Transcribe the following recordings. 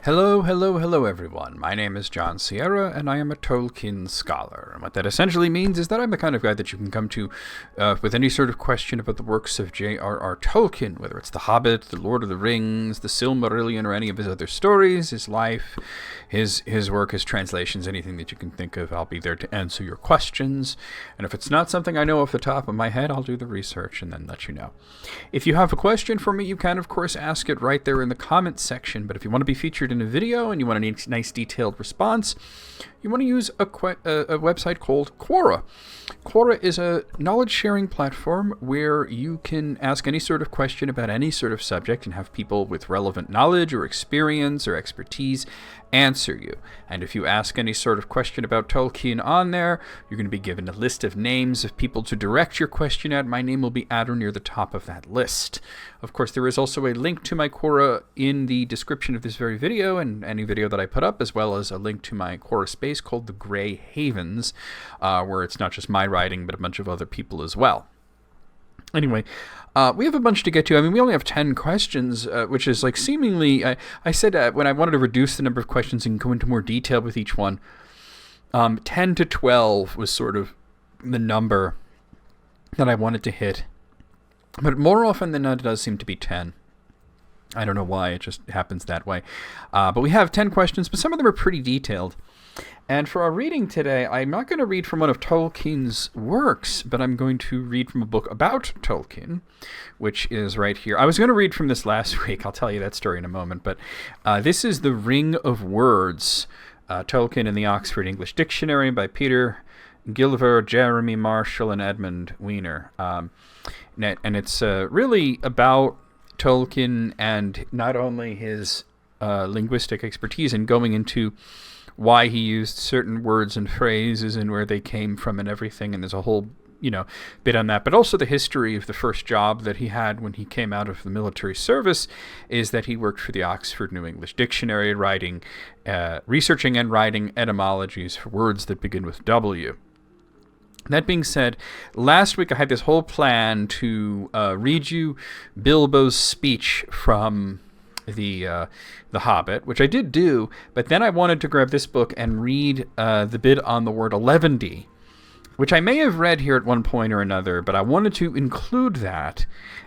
Hello everyone. My name is John Sierra and I am a Tolkien scholar. And what that essentially means is that I'm the kind of guy that you can come to with any sort of question about the works of J.R.R. Tolkien, whether it's The Hobbit, The Lord of the Rings, The Silmarillion, or any of his other stories, his life, his work, his translations, anything that you can think of. I'll be there to answer your questions. And if it's not something I know off the top of my head, I'll do the research and then let you know. If you have a question for me, you can, of course, ask it right there in the comments section. But if you want to be featured in a video and you want a nice detailed response, you want to use a website called Quora. Quora is a knowledge-sharing platform where you can ask any sort of question about any sort of subject and have people with relevant knowledge or experience or expertise answer you. And if you ask any sort of question about Tolkien on there, you're going to be given a list of names of people to direct your question at. My name will be at or near the top of that list. Of course, there is also a link to my Quora in the description of this very video and any video that I put up, as well as a link to my Quora space called the Grey Havens, where it's not just my writing, but a bunch of other people as well. Anyway, we have a bunch to get to. I mean, we only have 10 questions, which is like seemingly, I said when I wanted to reduce the number of questions and go into more detail with each one, 10 to 12 was sort of the number that I wanted to hit. But more often than not, it does seem to be 10. I don't know why, it just happens that way. But we have 10 questions, but some of them are pretty detailed. And for our reading today, I'm not going to read from one of Tolkien's works, but I'm going to read from a book about Tolkien, which is right here. I was going to read from this last week. I'll tell you that story in a moment. But this is The Ring of Words, Tolkien in the Oxford English Dictionary by Peter Gilver, Jeremy Marshall, and Edmund Weiner. And it's really about Tolkien and not only his linguistic expertise and going into why he used certain words and phrases and where they came from and everything, and there's a whole bit on that, but also the history of the first job that he had when he came out of the military service is that he worked for the Oxford New English Dictionary, researching and writing etymologies for words that begin with W. That being said, last week I had this whole plan to read you Bilbo's speech from the Hobbit, which I did do, but then I wanted to grab this book and read the bit on the word Eleventy, which I may have read here at one point or another, but I wanted to include that,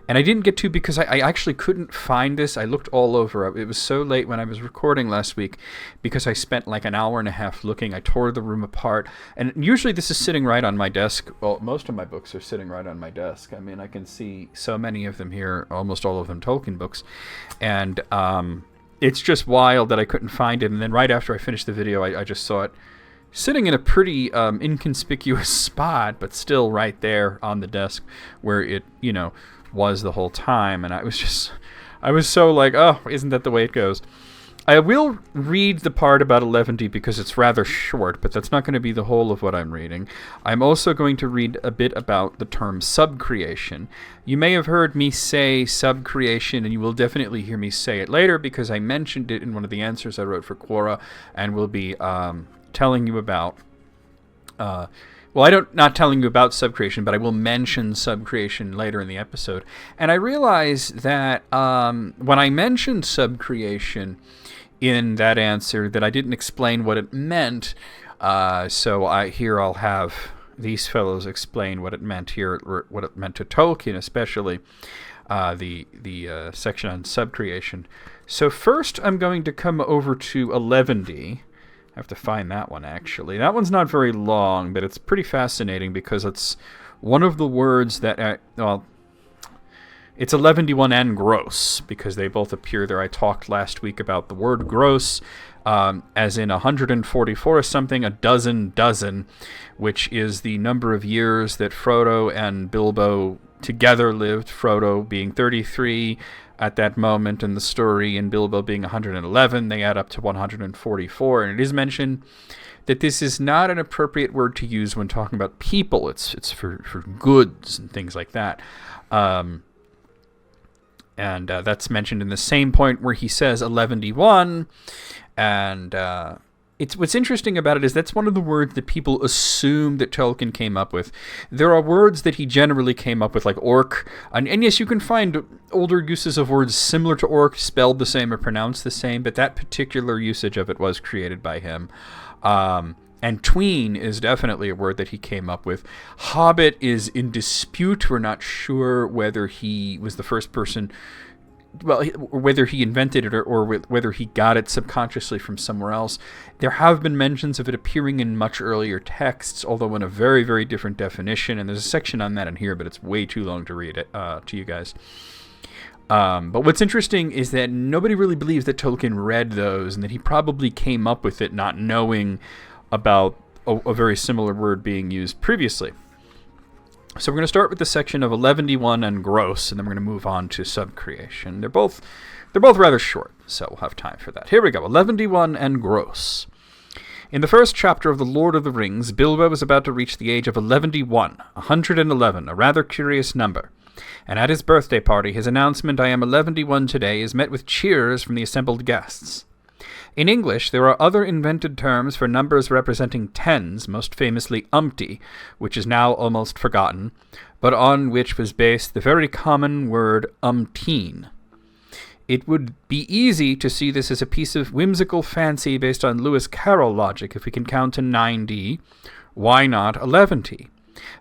and I didn't get to because I actually couldn't find this. I looked all over. It was so late when I was recording last week because I spent like an hour and a half looking. I tore the room apart, and usually this is sitting right on my desk. Well, most of my books are sitting right on my desk. I mean, I can see so many of them here, almost all of them Tolkien books, and it's just wild that I couldn't find it. And then right after I finished the video, I just saw it sitting in a pretty inconspicuous spot, but still right there on the desk where it, was the whole time. And I was so like, oh, isn't that the way it goes? I will read the part about Eleventy because it's rather short, but that's not going to be the whole of what I'm reading. I'm also going to read a bit about the term subcreation. You may have heard me say subcreation, and you will definitely hear me say it later because I mentioned it in one of the answers I wrote for Quora, and will be telling you about not telling you about subcreation, but I will mention subcreation later in the episode. And I realized that when I mentioned subcreation in that answer, that I didn't explain what it meant. So I'll have these fellows explain what it meant here, or what it meant to Tolkien, especially the section on subcreation. So first, I'm going to come over to Eleventy. I have to find that one, actually. That one's not very long, but it's pretty fascinating because it's one of the words that, it's 11D1 and gross, because they both appear there. I talked last week about the word gross, as in 144 or something, a dozen, which is the number of years that Frodo and Bilbo together lived, Frodo being 33 at that moment in the story, and Bilbo being 111, they add up to 144. And it is mentioned that this is not an appropriate word to use when talking about people. It's for goods and things like that. And that's mentioned in the same point where he says 11D1, and what's interesting about it is that's one of the words that people assume that Tolkien came up with. There are words that he generally came up with, like orc, and yes, you can find older uses of words similar to orc, spelled the same or pronounced the same, but that particular usage of it was created by him. And tween is definitely a word that he came up with. Hobbit is in dispute. We're not sure whether he was the first person, well, whether he invented it or whether he got it subconsciously from somewhere else. There have been mentions of it appearing in much earlier texts, although in a very, very different definition. And there's a section on that in here, but it's way too long to read it to you guys. But what's interesting is that nobody really believes that Tolkien read those and that he probably came up with it not knowing about a very similar word being used previously. So we're going to start with the section of Eleventy-One and Gross, and then we're going to move on to subcreation. They're both rather short, so we'll have time for that. Here we go, Eleventy-One and Gross. In the first chapter of The Lord of the Rings, Bilbo was about to reach the age of 11, 111, a rather curious number. And at his birthday party, his announcement, "I am 11 today," is met with cheers from the assembled guests. In English, there are other invented terms for numbers representing tens, most famously umpty, which is now almost forgotten, but on which was based the very common word umpteen. It would be easy to see this as a piece of whimsical fancy based on Lewis Carroll logic. If we can count to 90, why not 11?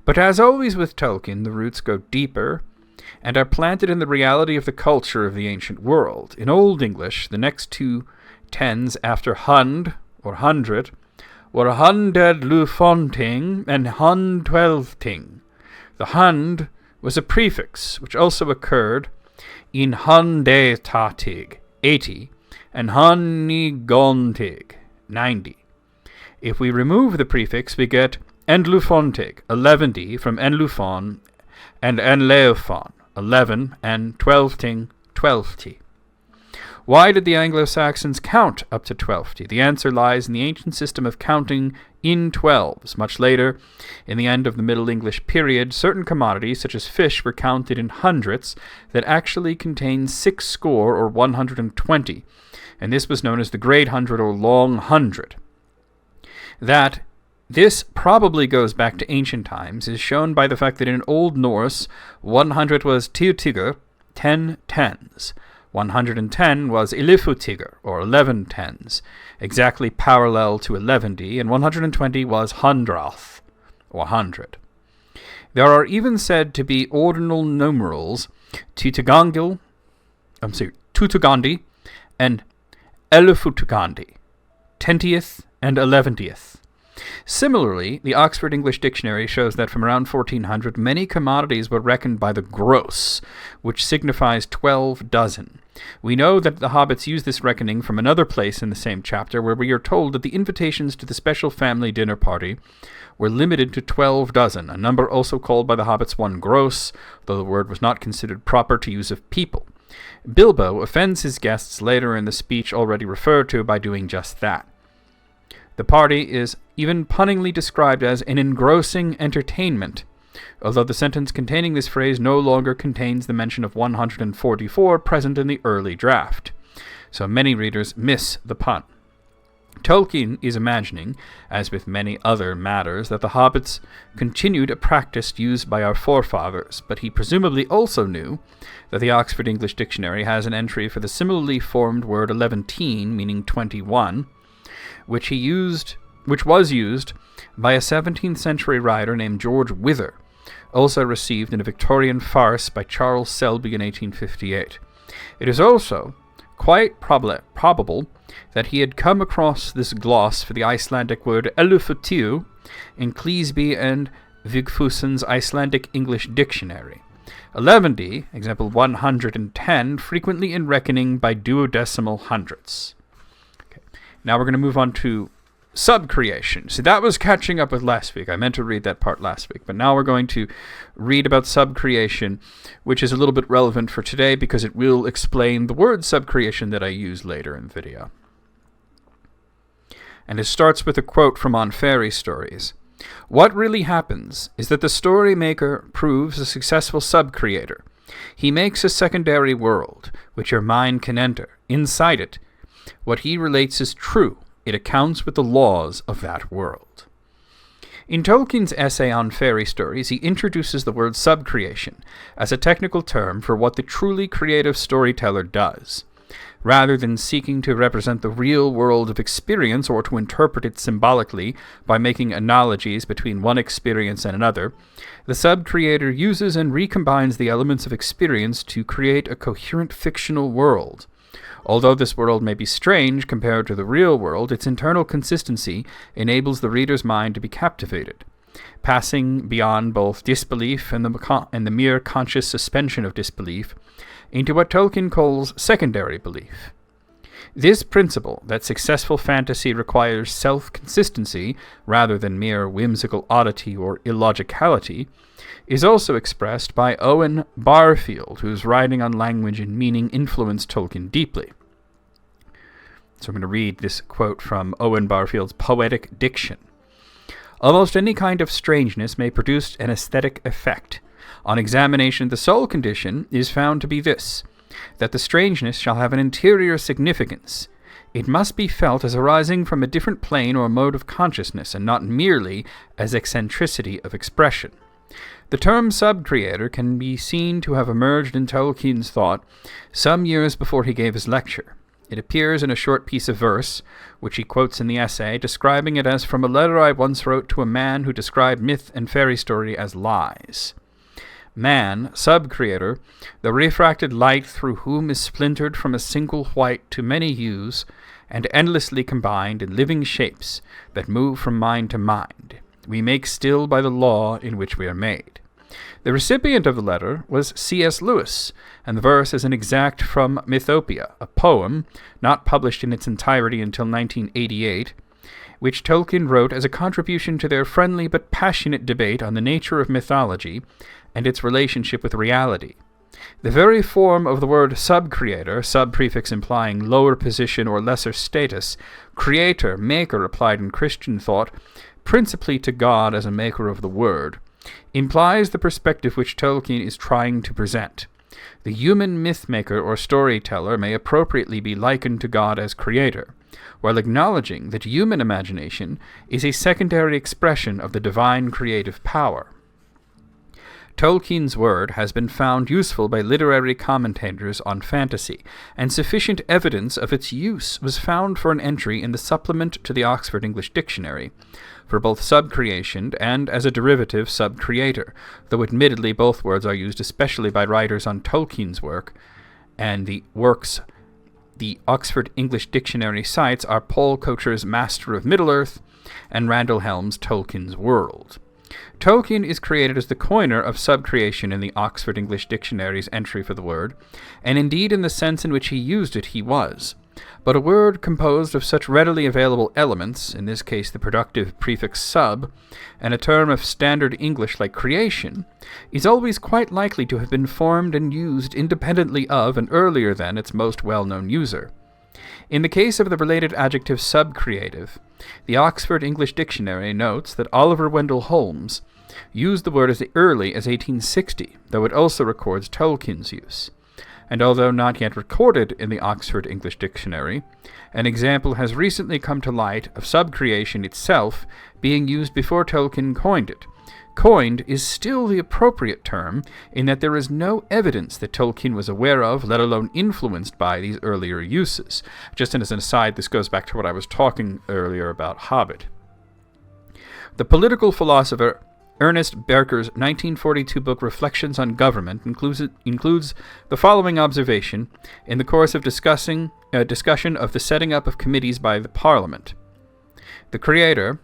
But as always with Tolkien, the roots go deeper and are planted in the reality of the culture of the ancient world. In Old English, the next two tens after hund, or hundred, were hundred lufonting and hundwelfting. The hund was a prefix, which also occurred in hundetatig, 80, and hunnigontig, 90. If we remove the prefix, we get enlufontig, 11, from enlufon, and enleofon, 11, and twelfting, 12. Why did the Anglo-Saxons count up to 12? The answer lies in the ancient system of counting in 12s. Much later, in the end of the Middle English period, certain commodities, such as fish, were counted in hundreds that actually contained 60 or 120, and this was known as the Great Hundred or Long Hundred. That this probably goes back to ancient times is shown by the fact that in Old Norse, 100 was tiutigr, 10 tens. 110 was illifutigr, or 11 tens, exactly parallel to 11, and 120 was hundrath, or 100. There are even said to be ordinal numerals tutugandi and elifutugandi, 10th and 11th. Similarly, the Oxford English Dictionary shows that from around 1400, many commodities were reckoned by the gross, which signifies 12 dozen. We know that the hobbits use this reckoning from another place in the same chapter, where we are told that the invitations to the special family dinner party were limited to 12 dozen, a number also called by the hobbits one gross, though the word was not considered proper to use of people. Bilbo offends his guests later in the speech already referred to by doing just that. The party is even punningly described as an engrossing entertainment, although the sentence containing this phrase no longer contains the mention of 144 present in the early draft. So many readers miss the pun. Tolkien is imagining, as with many other matters, that the hobbits continued a practice used by our forefathers, but he presumably also knew that the Oxford English Dictionary has an entry for the similarly formed word 11, meaning 21, which was used by a 17th century writer named George Wither, also received in a Victorian farce by Charles Selby in 1858. It is also quite probable that he had come across this gloss for the Icelandic word elufutiu in Cleasby and Vigfússon's Icelandic English Dictionary. 11, example 110, frequently in reckoning by duodecimal hundredths. Okay. Now we're going to move on to subcreation. See, that was catching up with last week. I meant to read that part last week, but now we're going to read about subcreation, which is a little bit relevant for today because it will explain the word subcreation that I use later in the video. And it starts with a quote from On Fairy Stories. What really happens is that the story maker proves a successful subcreator. He makes a secondary world, which your mind can enter. Inside it, what he relates is true, It accounts with the laws of that world. In Tolkien's essay on fairy stories, he introduces the word subcreation as a technical term for what the truly creative storyteller does. Rather than seeking to represent the real world of experience or to interpret it symbolically by making analogies between one experience and another, the sub-creator uses and recombines the elements of experience to create a coherent fictional world. Although this world may be strange compared to the real world, its internal consistency enables the reader's mind to be captivated, passing beyond both disbelief and the mere conscious suspension of disbelief into what Tolkien calls secondary belief. This principle, that successful fantasy requires self-consistency rather than mere whimsical oddity or illogicality, is also expressed by Owen Barfield, whose writing on language and meaning influenced Tolkien deeply. So I'm going to read this quote from Owen Barfield's Poetic Diction. Almost any kind of strangeness may produce an aesthetic effect. On examination, the sole condition is found to be this, that the strangeness shall have an interior significance. It must be felt as arising from a different plane or mode of consciousness, and not merely as eccentricity of expression. The term sub-creator can be seen to have emerged in Tolkien's thought some years before he gave his lecture. It appears in a short piece of verse, which he quotes in the essay, describing it as from a letter I once wrote to a man who described myth and fairy story as lies. Man, sub-creator, the refracted light through whom is splintered from a single white to many hues, and endlessly combined in living shapes that move from mind to mind, we make still by the law in which we are made. The recipient of the letter was C.S. Lewis, and the verse is an extract from Mythopia, a poem not published in its entirety until 1988, which Tolkien wrote as a contribution to their friendly but passionate debate on the nature of mythology and its relationship with reality. The very form of the word sub-creator, sub-prefix implying lower position or lesser status, creator, maker applied in Christian thought, principally to God as a maker of the word, implies the perspective which Tolkien is trying to present. The human myth-maker or storyteller may appropriately be likened to God as creator, while acknowledging that human imagination is a secondary expression of the divine creative power. Tolkien's word has been found useful by literary commentators on fantasy, and sufficient evidence of its use was found for an entry in the supplement to the Oxford English Dictionary, for both subcreation and as a derivative subcreator, though admittedly both words are used especially by writers on Tolkien's work, and the works the Oxford English Dictionary cites are Paul Kocher's Master of Middle-earth and Randall Helm's Tolkien's World. Tolkien is created as the coiner of subcreation in the Oxford English Dictionary's entry for the word, and indeed in the sense in which he used it he was. But a word composed of such readily available elements, in this case the productive prefix sub, and a term of standard English like creation, is always quite likely to have been formed and used independently of and earlier than its most well-known user. In the case of the related adjective subcreative, the Oxford English Dictionary notes that Oliver Wendell Holmes used the word as early as 1860, though it also records Tolkien's use. And although not yet recorded in the Oxford English Dictionary, an example has recently come to light of subcreation itself being used before Tolkien coined it. Coined is still the appropriate term in that there is no evidence that Tolkien was aware of, let alone influenced by, these earlier uses. Just as an aside, this goes back to what I was talking earlier about Hobbit. The political philosopher Ernest Barker's 1942 book Reflections on Government includes the following observation in the course of discussion of the setting up of committees by the Parliament. The Creator,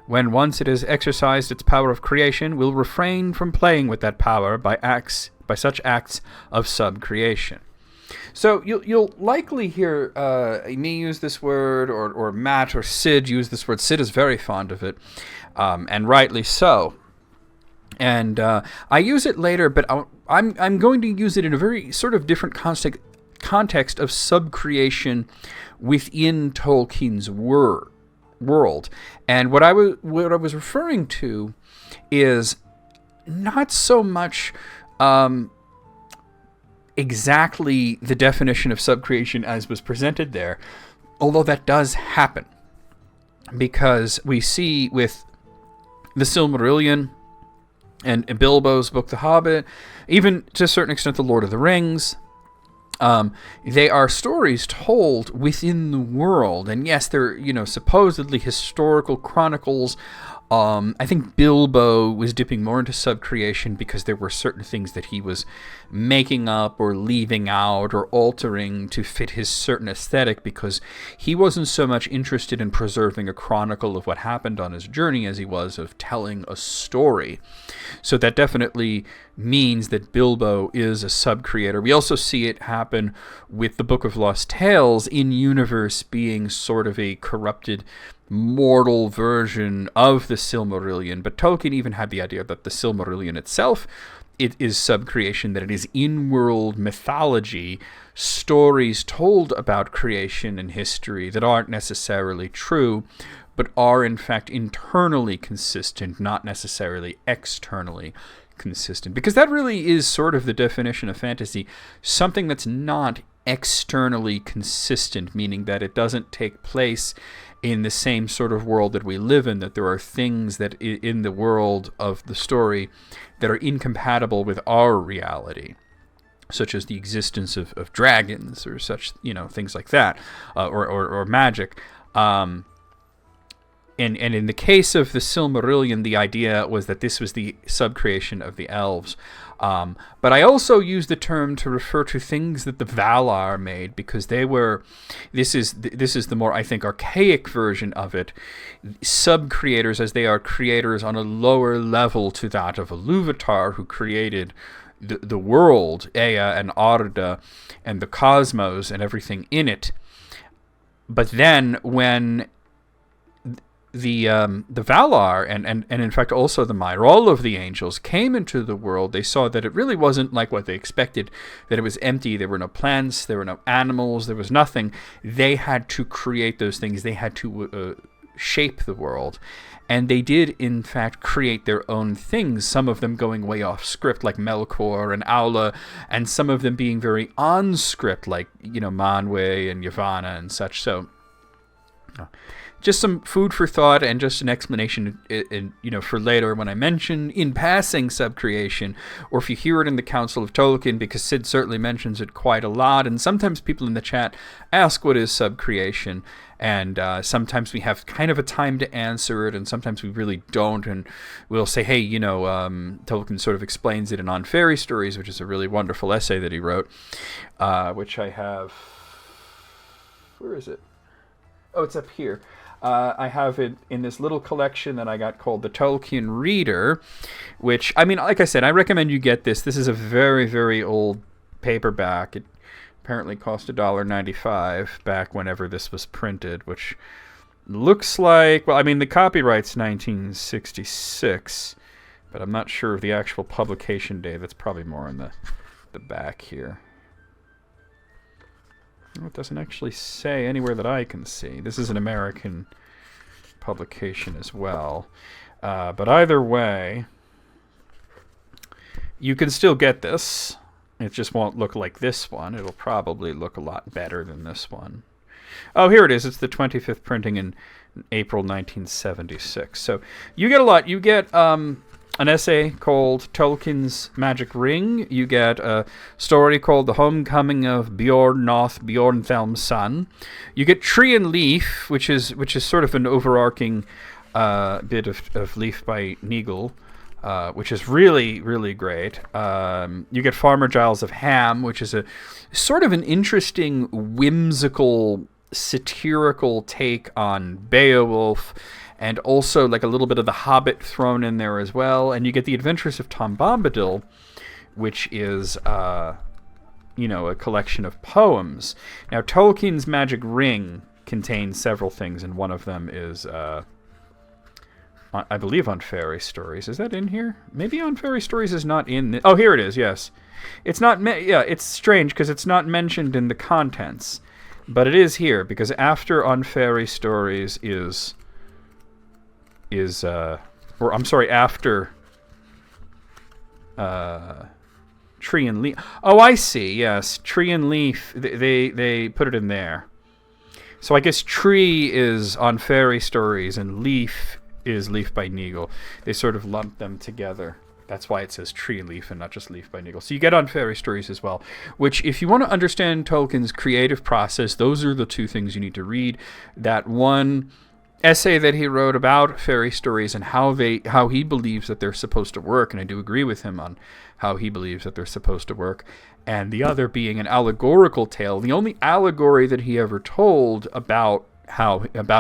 when once it has exercised its power of creation, will refrain from playing with that power by such acts of subcreation. So you'll likely hear me use this word, or Matt or Sid use this word. Sid is very fond of it, and rightly so. And I use it later, but I'm going to use it in a very sort of different context of subcreation within Tolkien's world. And what I was referring to is not so much exactly the definition of subcreation as was presented there, although that does happen. because we see with the Silmarillion and Bilbo's book, The Hobbit, even to a certain extent, The Lord of the Rings, they are stories told within the world. And yes, they're, supposedly historical chronicles. I think Bilbo was dipping more into subcreation because there were certain things that he was making up or leaving out or altering to fit his certain aesthetic, because he wasn't so much interested in preserving a chronicle of what happened on his journey as he was of telling a story. So that definitely means that Bilbo is a sub-creator. We also see it happen with the Book of Lost Tales in universe being sort of a corrupted mortal version of the Silmarillion. But Tolkien even had the idea that the Silmarillion itself, it is sub-creation, that it is in-world mythology, stories told about creation and history that aren't necessarily true, but are in fact internally consistent, not necessarily externally consistent. Because that really is sort of the definition of fantasy, something that's not externally consistent, meaning that it doesn't take place in the same sort of world that we live in, that there are things that in the world of the story that are incompatible with our reality, such as the existence of dragons or such, things like that, or magic. And in the case of the Silmarillion, the idea was that this was the subcreation of the elves. But I also use the term to refer to things that the Valar made, because they were, this is the more, I think, archaic version of it, sub-creators, as they are creators on a lower level to that of Ilúvatar, who created the world, Ea and Arda, and the cosmos and everything in it. But then when the Valar and in fact also the Maiar, all of the angels came into the world, they saw that it really wasn't like what they expected, that it was empty. There were no plants, there were no animals, there was nothing. They had to create those things. They had to shape the world. And they did, in fact, create their own things, some of them going way off script, like Melkor and Aula, and some of them being very on script, like, Manwë and Yavanna and such. So just some food for thought and just an explanation, for later when I mention in passing subcreation, or if you hear it in the Council of Tolkien, because Sid certainly mentions it quite a lot, and sometimes people in the chat ask what is subcreation, and sometimes we have kind of a time to answer it, and sometimes we really don't, and we'll say, hey, Tolkien sort of explains it in On Fairy Stories, which is a really wonderful essay that he wrote, which I have, where is it? Oh, it's up here. I have it in this little collection that I got called the Tolkien Reader, which, like I said, I recommend you get this. This is a very, very old paperback. It apparently cost $1.95 back whenever this was printed, which looks like, the copyright's 1966, but I'm not sure of the actual publication date. That's probably more on the back here. It doesn't actually say anywhere that I can see. This is an American publication as well. But either way, you can still get this. It just won't look like this one. It'll probably look a lot better than this one. Oh, here it is. It's the 25th printing in April 1976. So you get a lot. You get an essay called Tolkien's Magic Ring. You get a story called The Homecoming of Bjornoth, Bjornthelm's son. You get Tree and Leaf, which is sort of an overarching bit of Leaf by Nigel, which is really, really great. You get Farmer Giles of Ham, which is a sort of an interesting, whimsical, satirical take on Beowulf, and also like a little bit of The Hobbit thrown in there as well. And you get The Adventures of Tom Bombadil, which is, a collection of poems. Now, Tolkien's Magic Ring contains several things, and one of them is, I believe, On Fairy Stories. Is that in here? Maybe On Fairy Stories is not in... Oh, here it is, yes. It's not... it's strange, because it's not mentioned in the contents. But it is here, because after On Fairy Stories after Tree and Leaf. Oh, I see. Yes, Tree and Leaf. They put it in there. So I guess tree is on fairy stories, and leaf is Leaf by Neagle. They sort of lump them together. That's why it says tree leaf and not just Leaf by Neagle. So you get on fairy stories as well, which if you want to understand Tolkien's creative process, those are the two things you need to read. That one essay that he wrote about fairy stories and how he believes that they're supposed to work, and I do agree with him on how he believes that they're supposed to work, and the other being an allegorical tale. The only allegory that he ever told about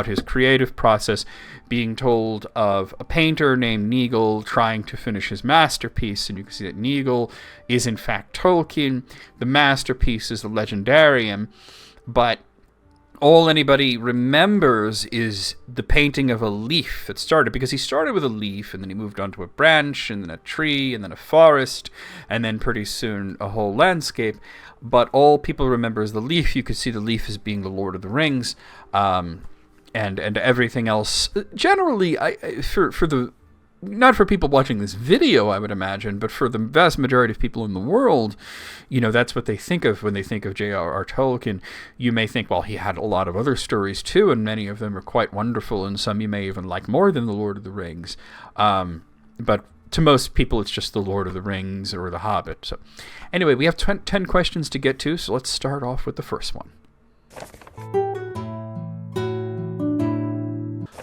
his creative process being told of a painter named Neagle trying to finish his masterpiece, and you can see that Neagle is in fact Tolkien. The masterpiece is the Legendarium, but all anybody remembers is the painting of a leaf that started, because he started with a leaf, and then he moved on to a branch, and then a tree, and then a forest, and then pretty soon a whole landscape. But all people remember is the leaf. You could see the leaf as being the Lord of the Rings, and everything else. Generally, not for people watching this video, I would imagine, but for the vast majority of people in the world, that's what they think of when they think of J.R.R. Tolkien. You may think, well, he had a lot of other stories too, and many of them are quite wonderful, and some you may even like more than The Lord of the Rings. But to most people, it's just The Lord of the Rings or The Hobbit. So anyway, we have 10 questions to get to, so let's start off with the first one.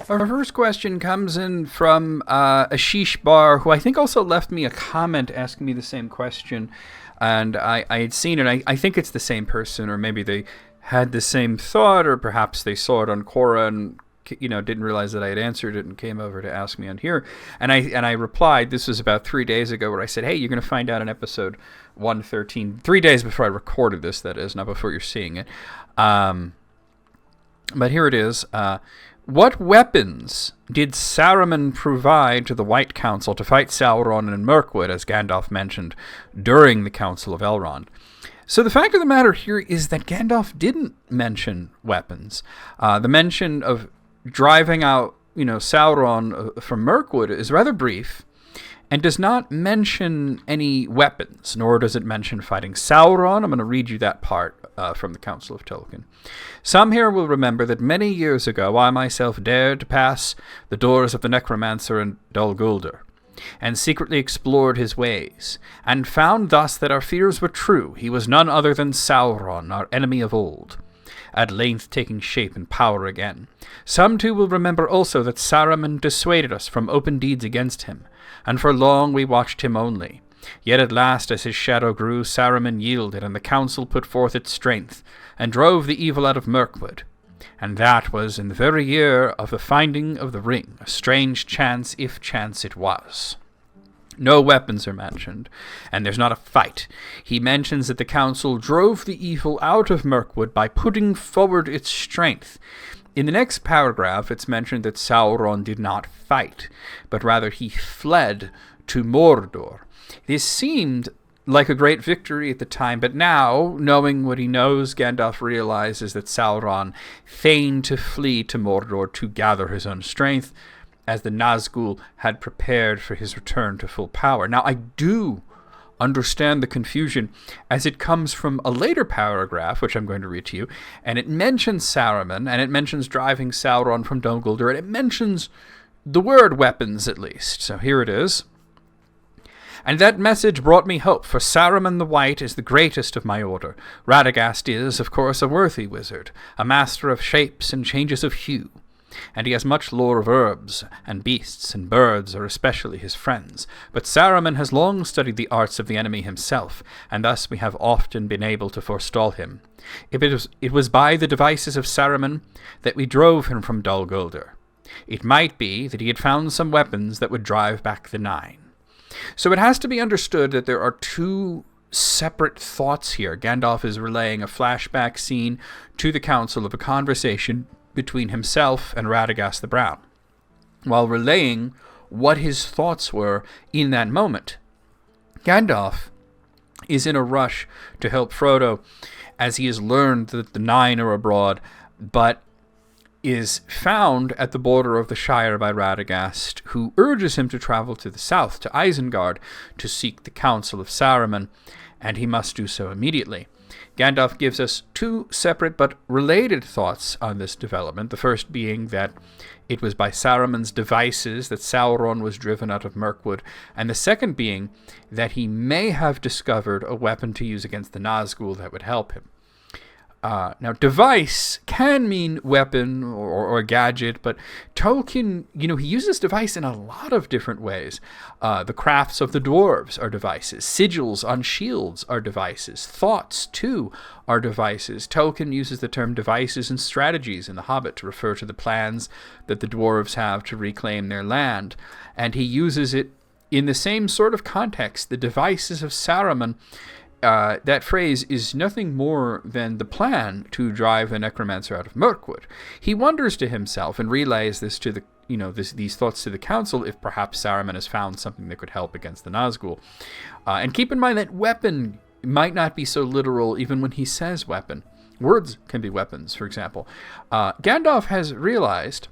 Our first question comes in from Ashish Bar, who I think also left me a comment asking me the same question. And I had seen it. I think it's the same person, or maybe they had the same thought, or perhaps they saw it on Quora and didn't realize that I had answered it and came over to ask me on here. And I replied, this was about 3 days ago, where I said, hey, you're going to find out in episode 113, 3 days before I recorded this, that is, not before you're seeing it. But here it is. What weapons did Saruman provide to the White Council to fight Sauron and Mirkwood, as Gandalf mentioned, during the Council of Elrond? So the fact of the matter here is that Gandalf didn't mention weapons. The mention of driving out, Sauron from Mirkwood is rather brief, and does not mention any weapons, nor does it mention fighting Sauron. I'm going to read you that part from the Council of Tolkien. Some here will remember that many years ago I myself dared to pass the doors of the necromancer in Dol Guldur, and secretly explored his ways, and found thus that our fears were true. He was none other than Sauron, our enemy of old, at length taking shape and power again. Some too will remember also that Saruman dissuaded us from open deeds against him, and for long we watched him only. Yet at last, as his shadow grew, Saruman yielded, and the council put forth its strength, and drove the evil out of Mirkwood. And that was in the very year of the finding of the ring, a strange chance, if chance it was. No weapons are mentioned, and there's not a fight. He mentions that the council drove the evil out of Mirkwood by putting forward its strength. In the next paragraph, it's mentioned that Sauron did not fight, but rather he fled to Mordor. This seemed like a great victory at the time, but now, knowing what he knows, Gandalf realizes that Sauron feigned to flee to Mordor to gather his own strength, as the Nazgul had prepared for his return to full power. Now, I do understand the confusion, as it comes from a later paragraph, which I'm going to read to you, and it mentions Saruman, and it mentions driving Sauron from Dol Guldur, and it mentions the word weapons, at least. So here it is. And that message brought me hope, for Saruman the White is the greatest of my order. Radagast is, of course, a worthy wizard, a master of shapes and changes of hue, and he has much lore of herbs, and beasts, and birds are especially his friends. But Saruman has long studied the arts of the enemy himself, and thus we have often been able to forestall him. It was by the devices of Saruman that we drove him from Dol Guldur. It might be that he had found some weapons that would drive back the Nine. So it has to be understood that there are two separate thoughts here. Gandalf is relaying a flashback scene to the council of a conversation between himself and Radagast the Brown, while relaying what his thoughts were in that moment. Gandalf is in a rush to help Frodo, as he has learned that the Nine are abroad, but is found at the border of the Shire by Radagast, who urges him to travel to the south, to Isengard, to seek the counsel of Saruman, and he must do so immediately. Gandalf gives us two separate but related thoughts on this development, the first being that it was by Saruman's devices that Sauron was driven out of Mirkwood, and the second being that he may have discovered a weapon to use against the Nazgul that would help him. Now, device can mean weapon or gadget, but Tolkien, he uses device in a lot of different ways. The crafts of the dwarves are devices. Sigils on shields are devices. Thoughts, too, are devices. Tolkien uses the term devices and strategies in The Hobbit to refer to the plans that the dwarves have to reclaim their land, and he uses it in the same sort of context, the devices of Saruman. That phrase is nothing more than the plan to drive the necromancer out of Mirkwood. He wonders to himself and relays this to these thoughts to the council if perhaps Saruman has found something that could help against the Nazgul. And keep in mind that weapon might not be so literal even when he says weapon. Words can be weapons, for example. Gandalf has realized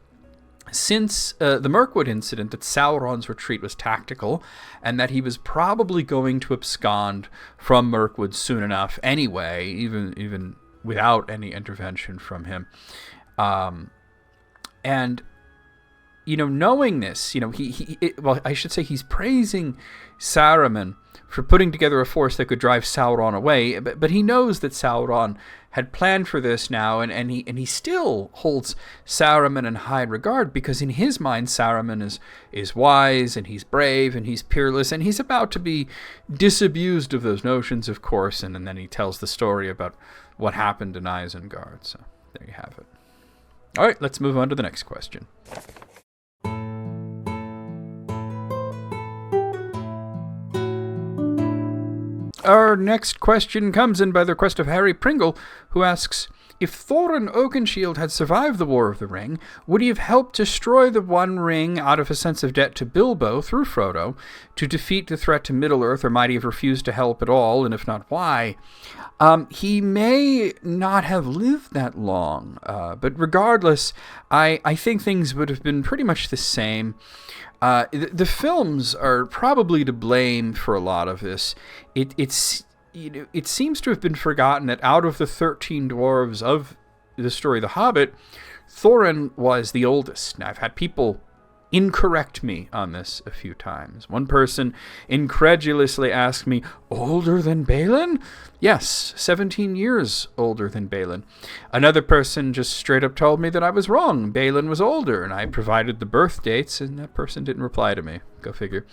since the Mirkwood incident that Sauron's retreat was tactical and that he was probably going to abscond from Mirkwood soon enough anyway, even without any intervention from him. And knowing this, I should say he's praising Saruman for putting together a force that could drive Sauron away, but he knows that Sauron had planned for this now, and he still holds Saruman in high regard because in his mind Saruman is wise and he's brave and he's peerless and he's about to be disabused of those notions, of course, and then he tells the story about what happened in Isengard. So there you have it. All right, let's move on to the next question. Our next question comes in by the request of Harry Pringle, who asks, if Thorin Oakenshield had survived the War of the Ring, would he have helped destroy the One Ring out of a sense of debt to Bilbo through Frodo to defeat the threat to Middle-earth, or might he have refused to help at all, and if not, why? He may not have lived that long, but regardless, I think things would have been pretty much the same. The films are probably to blame for a lot of this. It seems to have been forgotten that out of the 13 dwarves of the story The Hobbit, Thorin was the oldest. Now, I've had people incorrect me on this a few times. One person incredulously asked me, older than Balin? Yes, 17 years older than Balin. Another person just straight up told me that I was wrong. Balin was older, and I provided the birth dates, and that person didn't reply to me. Go figure.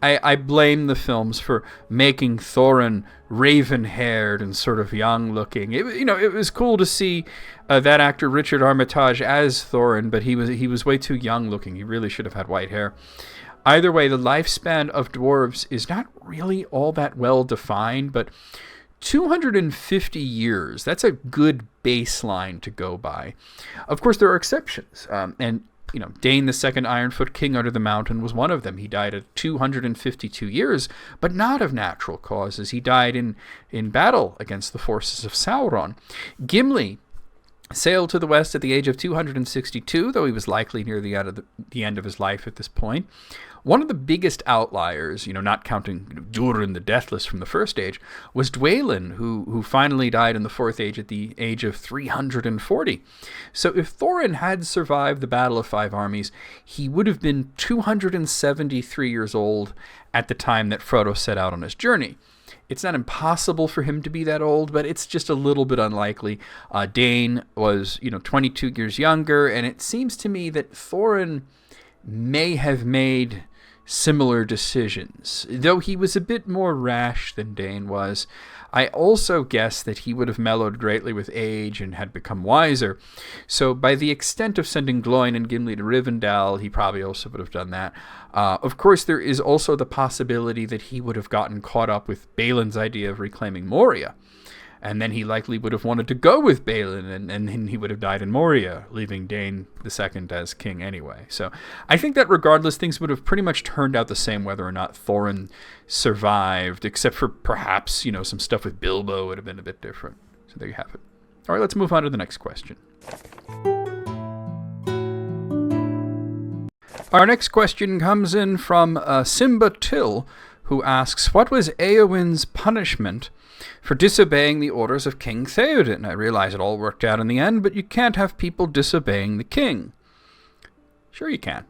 I blame the films for making Thorin raven-haired and sort of young-looking. It was cool to see that actor Richard Armitage as Thorin, but he was way too young-looking. He really should have had white hair. Either way, the lifespan of dwarves is not really all that well defined, but 250 years, that's a good baseline to go by. Of course, there are exceptions, and Dane the Second Ironfoot, King Under the Mountain, was one of them. He died at 252 years, but not of natural causes. He died in battle against the forces of Sauron. Gimli sailed to the west at the age of 262, though he was likely near the end of his life at this point. One of the biggest outliers, not counting Durin the Deathless from the First Age, was Dwalin, who finally died in the Fourth Age at the age of 340. So if Thorin had survived the Battle of Five Armies, he would have been 273 years old at the time that Frodo set out on his journey. It's not impossible for him to be that old, but it's just a little bit unlikely. Dane was, 22 years younger, and it seems to me that Thorin may have made similar decisions, though he was a bit more rash than Dane was. I also guess that he would have mellowed greatly with age and had become wiser. So by the extent of sending Gloin and Gimli to Rivendell, he probably also would have done that. Of course, there is also the possibility that he would have gotten caught up with Balin's idea of reclaiming Moria. And then he likely would have wanted to go with Balin, and then he would have died in Moria, leaving Dane II as king anyway. So I think that regardless, things would have pretty much turned out the same whether or not Thorin survived, except for perhaps, some stuff with Bilbo would have been a bit different. So there you have it. All right, let's move on to the next question. Our next question comes in from Simba Till, who asks, what was Éowyn's punishment for disobeying the orders of King Théoden? I realize it all worked out in the end, but you can't have people disobeying the king. Sure you can.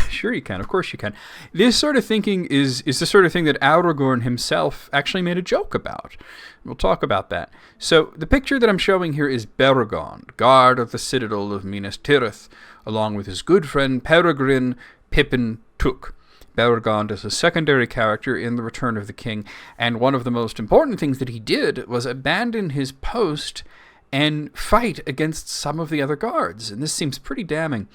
Sure you can. Of course you can. This sort of thinking is the sort of thing that Aragorn himself actually made a joke about. We'll talk about that. So the picture that I'm showing here is Beregond, guard of the citadel of Minas Tirith, along with his good friend Peregrine Pippin Took. Beregond is a secondary character in The Return of the King, and one of the most important things that he did was abandon his post and fight against some of the other guards, and this seems pretty damning.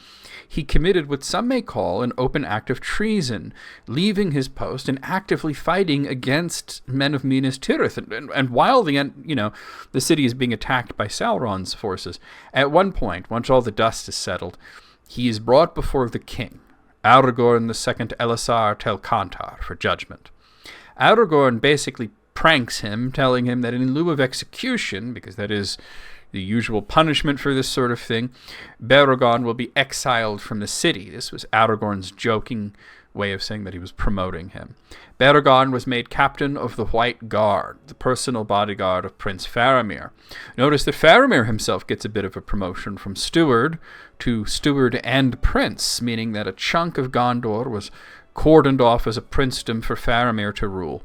He committed what some may call an open act of treason, leaving his post and actively fighting against men of Minas Tirith, and while the city is being attacked by Sauron's forces. At one point, once all the dust is settled, he is brought before the king, Aragorn II Elisar Tel Kantar, for judgment. Aragorn basically pranks him, telling him that in lieu of execution, because that is the usual punishment for this sort of thing, Beregond will be exiled from the city. This was Aragorn's joking way of saying that he was promoting him. Beregond was made captain of the White Guard, the personal bodyguard of Prince Faramir. Notice that Faramir himself gets a bit of a promotion from steward to steward and prince, meaning that a chunk of Gondor was cordoned off as a princedom for Faramir to rule.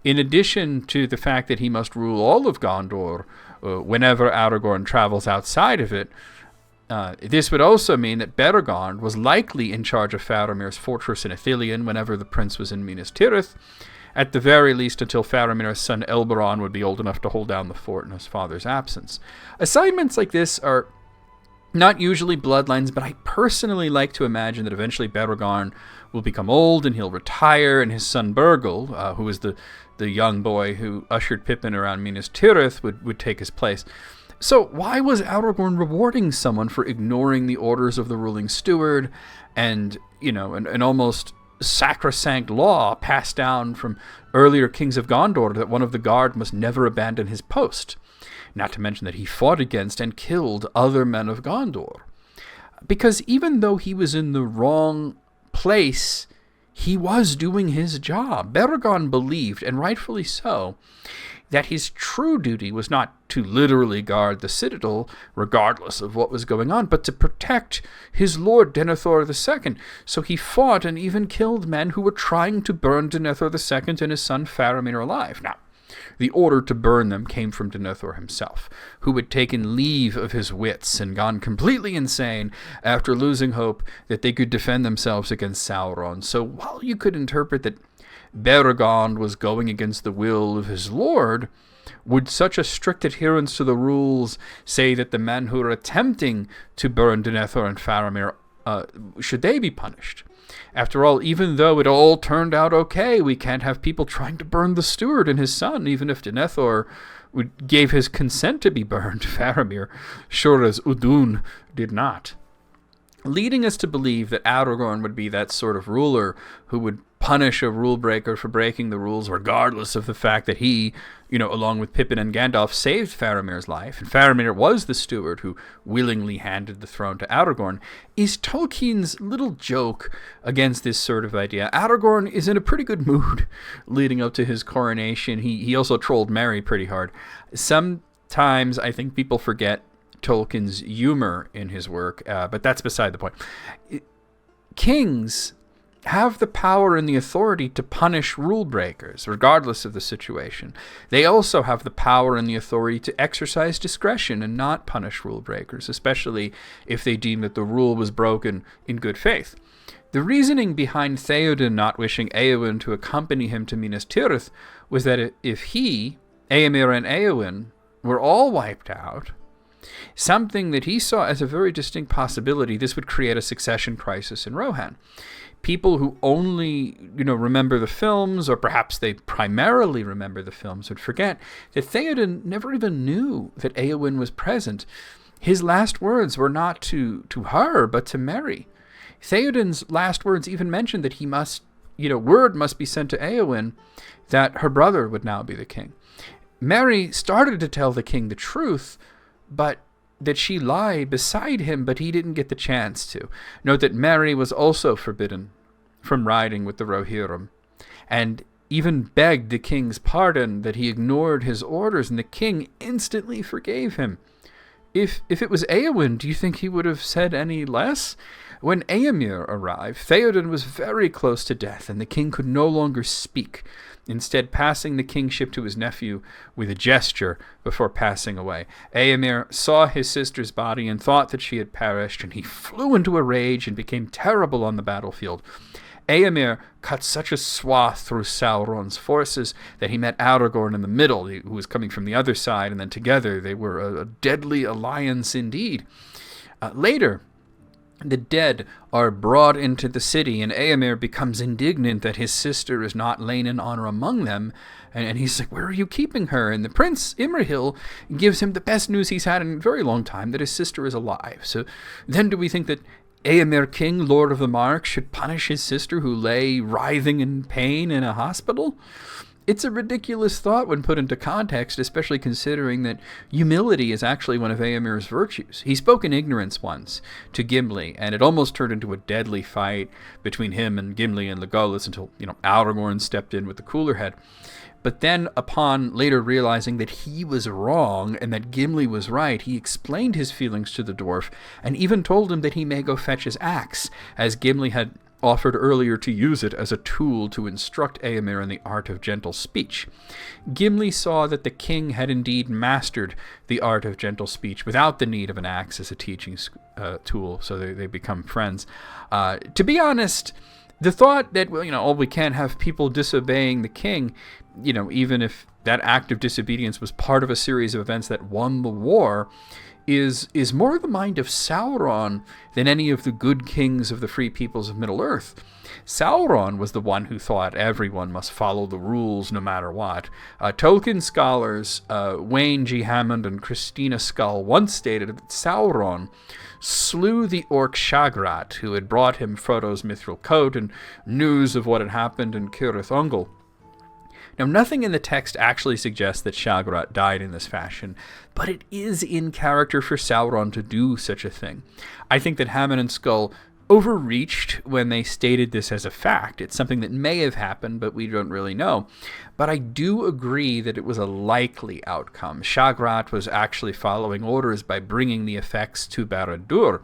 In addition to the fact that he must rule all of Gondor whenever Aragorn travels outside of it, this would also mean that Beregond was likely in charge of Faramir's fortress in Ithilien whenever the prince was in Minas Tirith, at the very least until Faramir's son Elberond would be old enough to hold down the fort in his father's absence. Assignments like this are not usually bloodlines, but I personally like to imagine that eventually Beregond will become old and he'll retire, and his son Burgle, who is the young boy who ushered Pippin around Minas Tirith, would take his place. So why was Aragorn rewarding someone for ignoring the orders of the ruling steward and, an almost sacrosanct law passed down from earlier kings of Gondor that one of the guard must never abandon his post? Not to mention that he fought against and killed other men of Gondor. Because even though he was in the wrong place, he was doing his job. Beregond believed, and rightfully so, that his true duty was not to literally guard the citadel, regardless of what was going on, but to protect his lord Denethor II. So he fought and even killed men who were trying to burn Denethor II and his son Faramir alive. Now, the order to burn them came from Denethor himself, who had taken leave of his wits and gone completely insane after losing hope that they could defend themselves against Sauron. So while you could interpret that Beregond was going against the will of his lord, would such a strict adherence to the rules say that the men who are attempting to burn Denethor and Faramir, should they be punished? After all, even though it all turned out okay, we can't have people trying to burn the steward and his son, even if Denethor gave his consent to be burned. Faramir, sure as Udun, did not. Leading us to believe that Aragorn would be that sort of ruler who would punish a rule breaker for breaking the rules, regardless of the fact that he, along with Pippin and Gandalf, saved Faramir's life, and Faramir was the steward who willingly handed the throne to Aragorn, is Tolkien's little joke against this sort of idea. Aragorn is in a pretty good mood leading up to his coronation. He also trolled Merry pretty hard. Sometimes I think people forget Tolkien's humor in his work, but that's beside the point. Kings have the power and the authority to punish rule breakers, regardless of the situation. They also have the power and the authority to exercise discretion and not punish rule breakers, especially if they deem that the rule was broken in good faith. The reasoning behind Théoden not wishing Éowyn to accompany him to Minas Tirith was that if he, Éomer and Éowyn, were all wiped out, something that he saw as a very distinct possibility, this would create a succession crisis in Rohan. People who only, remember the films, or perhaps they primarily remember the films, would forget that Théoden never even knew that Éowyn was present. His last words were not to her, but to Merry. Théoden's last words even mentioned that he must, word must be sent to Éowyn that her brother would now be the king. Merry started to tell the king the truth, but that she lie beside him, but he didn't get the chance to. Note that Merry was also forbidden from riding with the Rohirrim, and even begged the king's pardon, that he ignored his orders, and the king instantly forgave him. If it was Éowyn, do you think he would have said any less? When Éomer arrived, Théoden was very close to death, and the king could no longer speak, instead passing the kingship to his nephew with a gesture before passing away. Éomer saw his sister's body and thought that she had perished, and he flew into a rage and became terrible on the battlefield. Éomer cut such a swath through Sauron's forces that he met Aragorn in the middle, who was coming from the other side, and then together they were a deadly alliance indeed. Later, the dead are brought into the city, and Éomer becomes indignant that his sister is not lain in honor among them, and he's like, where are you keeping her? And the prince, Imrahil, gives him the best news he's had in a very long time, that his sister is alive. So then do we think that Éomer King, Lord of the Mark, should punish his sister who lay writhing in pain in a hospital? It's a ridiculous thought when put into context, especially considering that humility is actually one of Éomer's virtues. He spoke in ignorance once to Gimli, and it almost turned into a deadly fight between him and Gimli and Legolas until, Aragorn stepped in with the cooler head. But then, upon later realizing that he was wrong and that Gimli was right, he explained his feelings to the dwarf and even told him that he may go fetch his axe, as Gimli had offered earlier to use it as a tool to instruct Éomer in the art of gentle speech. Gimli saw that the king had indeed mastered the art of gentle speech without the need of an axe as a teaching tool, so they become friends. To be honest, the thought that, we can't have people disobeying the king, even if that act of disobedience was part of a series of events that won the war, is more the mind of Sauron than any of the good kings of the free peoples of Middle-earth. Sauron was the one who thought everyone must follow the rules no matter what. Tolkien scholars Wayne G. Hammond and Christina Scull once stated that Sauron slew the orc Shagrat, who had brought him Frodo's mithril coat and news of what had happened in Cirith Ungol. Now, nothing in the text actually suggests that Shagrat died in this fashion, but it is in character for Sauron to do such a thing. I think that Hammond and Scull overreached when they stated this as a fact. It's something that may have happened, but we don't really know. But I do agree that it was a likely outcome. Shagrat was actually following orders by bringing the effects to Barad-dûr.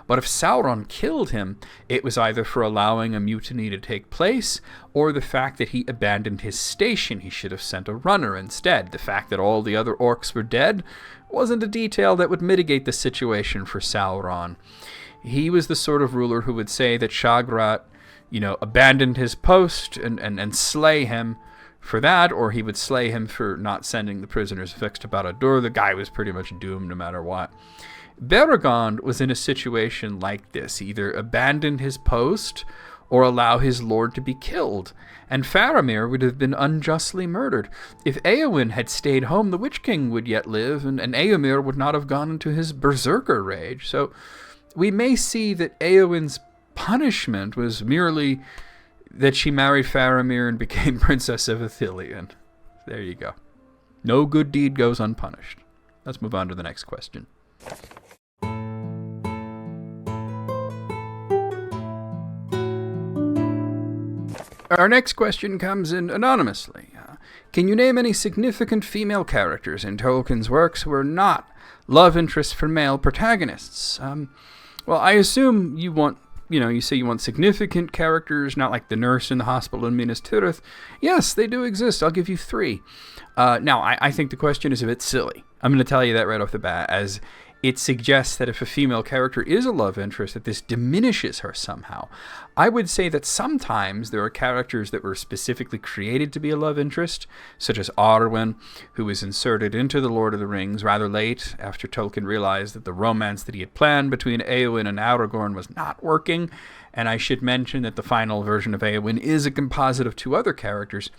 But if Sauron killed him, it was either for allowing a mutiny to take place, or the fact that he abandoned his station. He should have sent a runner instead. The fact that all the other orcs were dead wasn't a detail that would mitigate the situation for Sauron. He was the sort of ruler who would say that Shagrat, abandoned his post and slay him for that, or he would slay him for not sending the prisoners fixed to Barad-dûr. The guy was pretty much doomed no matter what. Beregond was in a situation like this, either abandon his post or allow his lord to be killed, and Faramir would have been unjustly murdered. If Éowyn had stayed home, the Witch King would yet live, and Éomer would not have gone into his berserker rage. So we may see that Éowyn's punishment was merely that she married Faramir and became Princess of Ithilien. There you go. No good deed goes unpunished. Let's move on to the next question. Our next question comes in anonymously. Can you name any significant female characters in Tolkien's works who are not love interests for male protagonists? Well, I assume you want, you say you want significant characters, not like the nurse in the hospital in Minas Tirith. Yes, they do exist. I'll give you 3. Now, I think the question is a bit silly. I'm going to tell you that right off the bat, as it suggests that if a female character is a love interest, that this diminishes her somehow. I would say that sometimes there are characters that were specifically created to be a love interest, such as Arwen, who was inserted into The Lord of the Rings rather late, after Tolkien realized that the romance that he had planned between Éowyn and Aragorn was not working. And I should mention that the final version of Éowyn is a composite of 2 other characters.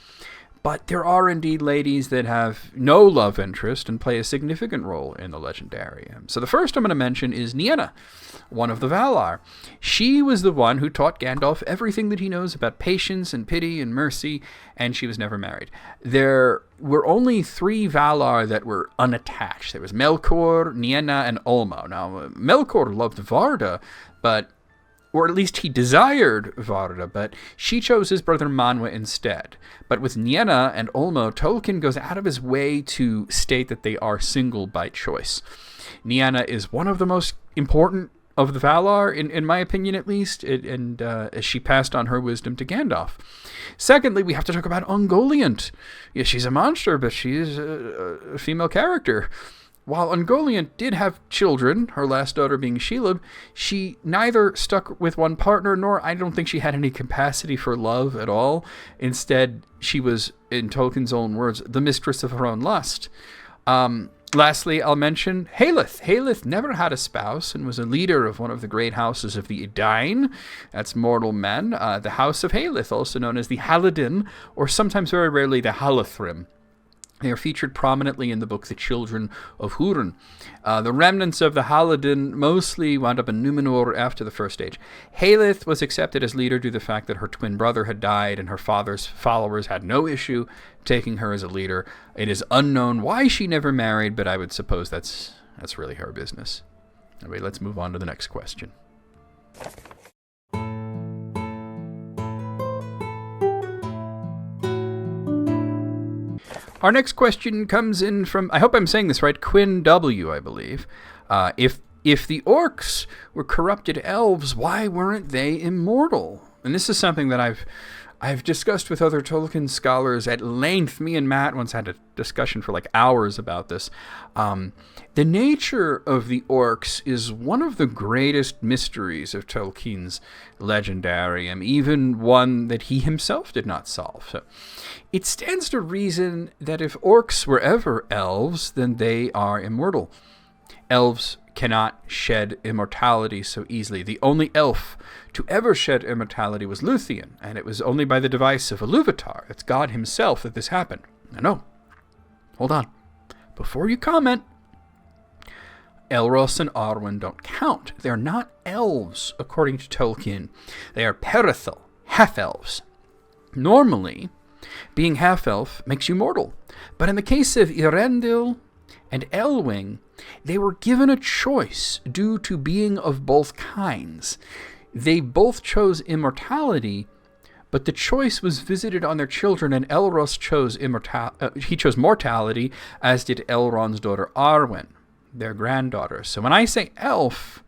But there are indeed ladies that have no love interest and play a significant role in the Legendarium. So the first I'm going to mention is Nienna, one of the Valar. She was the one who taught Gandalf everything that he knows about patience and pity and mercy, and she was never married. There were only 3 Valar that were unattached. There was Melkor, Nienna, and Ulmo. Now, Melkor loved Varda, but or at least he desired Varda, but she chose his brother Manwë instead. But with Nienna and Olmo, Tolkien goes out of his way to state that they are single by choice. Nienna is one of the most important of the Valar, in my opinion at least, and she passed on her wisdom to Gandalf. Secondly, we have to talk about Ungoliant. Yeah, she's a monster, but she is a female character. While Ungoliant did have children, her last daughter being Shelob, she neither stuck with one partner, nor I don't think she had any capacity for love at all. Instead, she was, in Tolkien's own words, the mistress of her own lust. Lastly, I'll mention Haelith. Haelith never had a spouse and was a leader of one of the great houses of the Edain. That's mortal men. The House of Haelith, also known as the Haladin, or sometimes very rarely the Halathrim. They are featured prominently in the book The Children of Húrin. The remnants of the Haladin mostly wound up in Númenor after the First Age. Haelith was accepted as leader due to the fact that her twin brother had died and her father's followers had no issue taking her as a leader. It is unknown why she never married, but I would suppose that's really her business. Anyway, let's move on to the next question. Our next question comes in from, I hope I'm saying this right, Quinn W, I believe. If the orcs were corrupted elves, why weren't they immortal? And this is something that I've discussed with other Tolkien scholars at length. Me and Matt once had a discussion for like hours about this. The nature of the orcs is one of the greatest mysteries of Tolkien's legendarium, even one that he himself did not solve. So it stands to reason that if orcs were ever elves, then they are immortal. Elves cannot shed immortality so easily. The only elf to ever shed immortality was Lúthien, and it was only by the device of Ilúvatar, that's God himself, that this happened. No. Hold on. Before you comment, Elros and Arwen don't count. They're not elves, according to Tolkien. They are Perithal, half-elves. Normally, being half-elf makes you mortal. But in the case of Eärendil and Elwing, they were given a choice due to being of both kinds. They both chose immortality, but the choice was visited on their children, and Elros chose mortality, as did Elrond's daughter Arwen, their granddaughter. So when I say elf,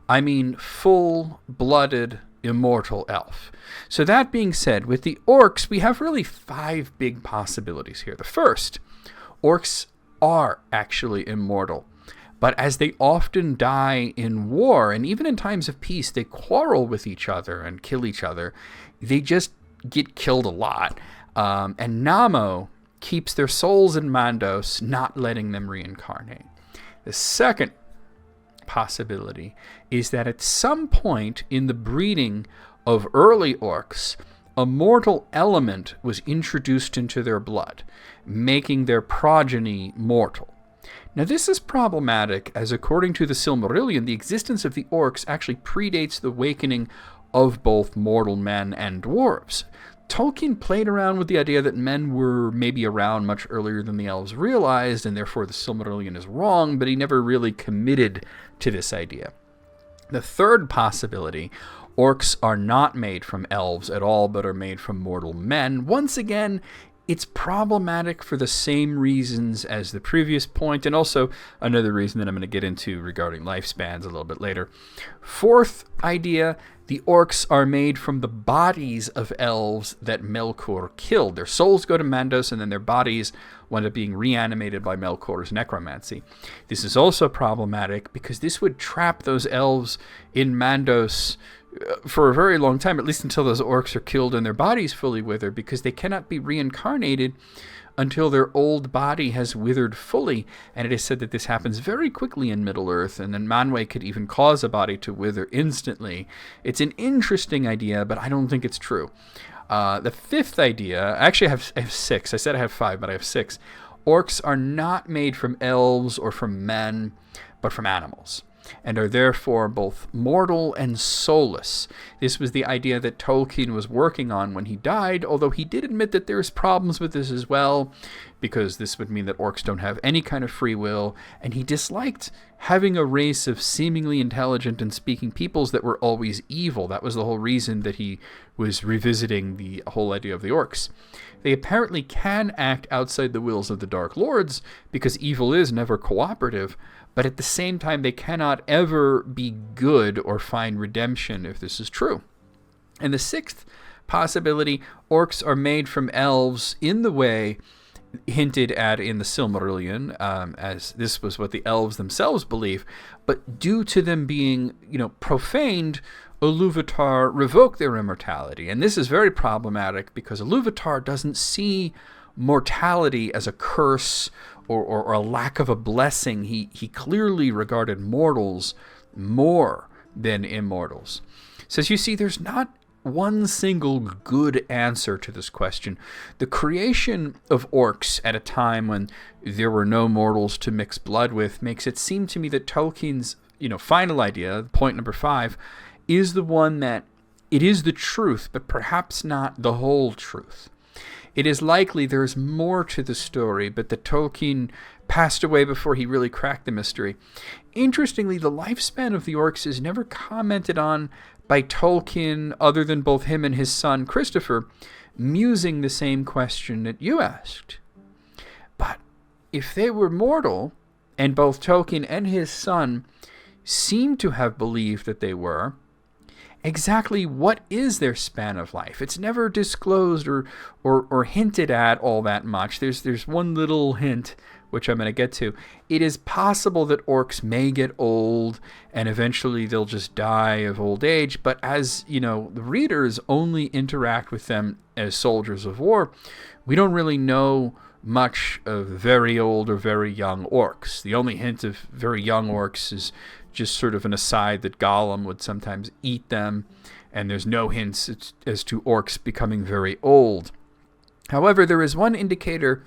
I mean full-blooded immortal elf. So that being said, with the orcs, we have really 5 big possibilities here. The first, orcs are actually immortal, but as they often die in war, and even in times of peace, they quarrel with each other and kill each other. They just get killed a lot. And Namo keeps their souls in Mandos, not letting them reincarnate. The second possibility is that at some point in the breeding of early orcs, a mortal element was introduced into their blood, making their progeny mortal. Now this is problematic, as according to the Silmarillion, the existence of the orcs actually predates the awakening of both mortal men and dwarves. Tolkien played around with the idea that men were maybe around much earlier than the elves realized, and therefore the Silmarillion is wrong, but he never really committed to this idea. The third possibility, orcs are not made from elves at all, but are made from mortal men. Once again, it's problematic for the same reasons as the previous point, and also another reason that I'm going to get into regarding lifespans a little bit later. Fourth idea, the orcs are made from the bodies of elves that Melkor killed. Their souls go to Mandos, and then their bodies wind up being reanimated by Melkor's necromancy. This is also problematic because this would trap those elves in Mandos for a very long time, at least until those orcs are killed and their bodies fully wither, because they cannot be reincarnated until their old body has withered fully, and it is said that this happens very quickly in Middle-earth, and then Manwë could even cause a body to wither instantly. It's an interesting idea, but I don't think it's true. The fifth idea, actually I have 6. I said I have 5, but I have 6. Orcs are not made from elves or from men, but from animals, and are therefore both mortal and soulless. This was the idea that Tolkien was working on when he died, although he did admit that there's problems with this as well. because this would mean that orcs don't have any kind of free will, and he disliked having a race of seemingly intelligent and speaking peoples that were always evil. That was the whole reason that he was revisiting the whole idea of the orcs. They apparently can act outside the wills of the Dark Lords, because evil is never cooperative, but at the same time they cannot ever be good or find redemption if this is true. And the sixth possibility, orcs are made from elves in the way hinted at in the Silmarillion, as this was what the elves themselves believe, but due to them being, profaned, Iluvatar revoke their immortality. And this is very problematic because Iluvatar doesn't see mortality as a curse or a lack of a blessing. He clearly regarded mortals more than immortals. So as you see, there's not one single good answer to this question. The creation of orcs at a time when there were no mortals to mix blood with makes it seem to me that Tolkien's final idea, point number 5, is the one that it is the truth, but perhaps not the whole truth. It is likely there's more to the story, but that Tolkien passed away before he really cracked the mystery. Interestingly, the lifespan of the orcs is never commented on by Tolkien, other than both him and his son Christopher musing the same question that you asked. But if they were mortal, and both Tolkien and his son seem to have believed that they were, exactly what is their span of life? It's never disclosed or hinted at all that much. There's one little hint, which I'm going to get to. It is possible that orcs may get old and eventually they'll just die of old age, but as, the readers only interact with them as soldiers of war, we don't really know much of very old or very young orcs. The only hint of very young orcs is just sort of an aside that Gollum would sometimes eat them, and there's no hints as to orcs becoming very old. However, there is one indicator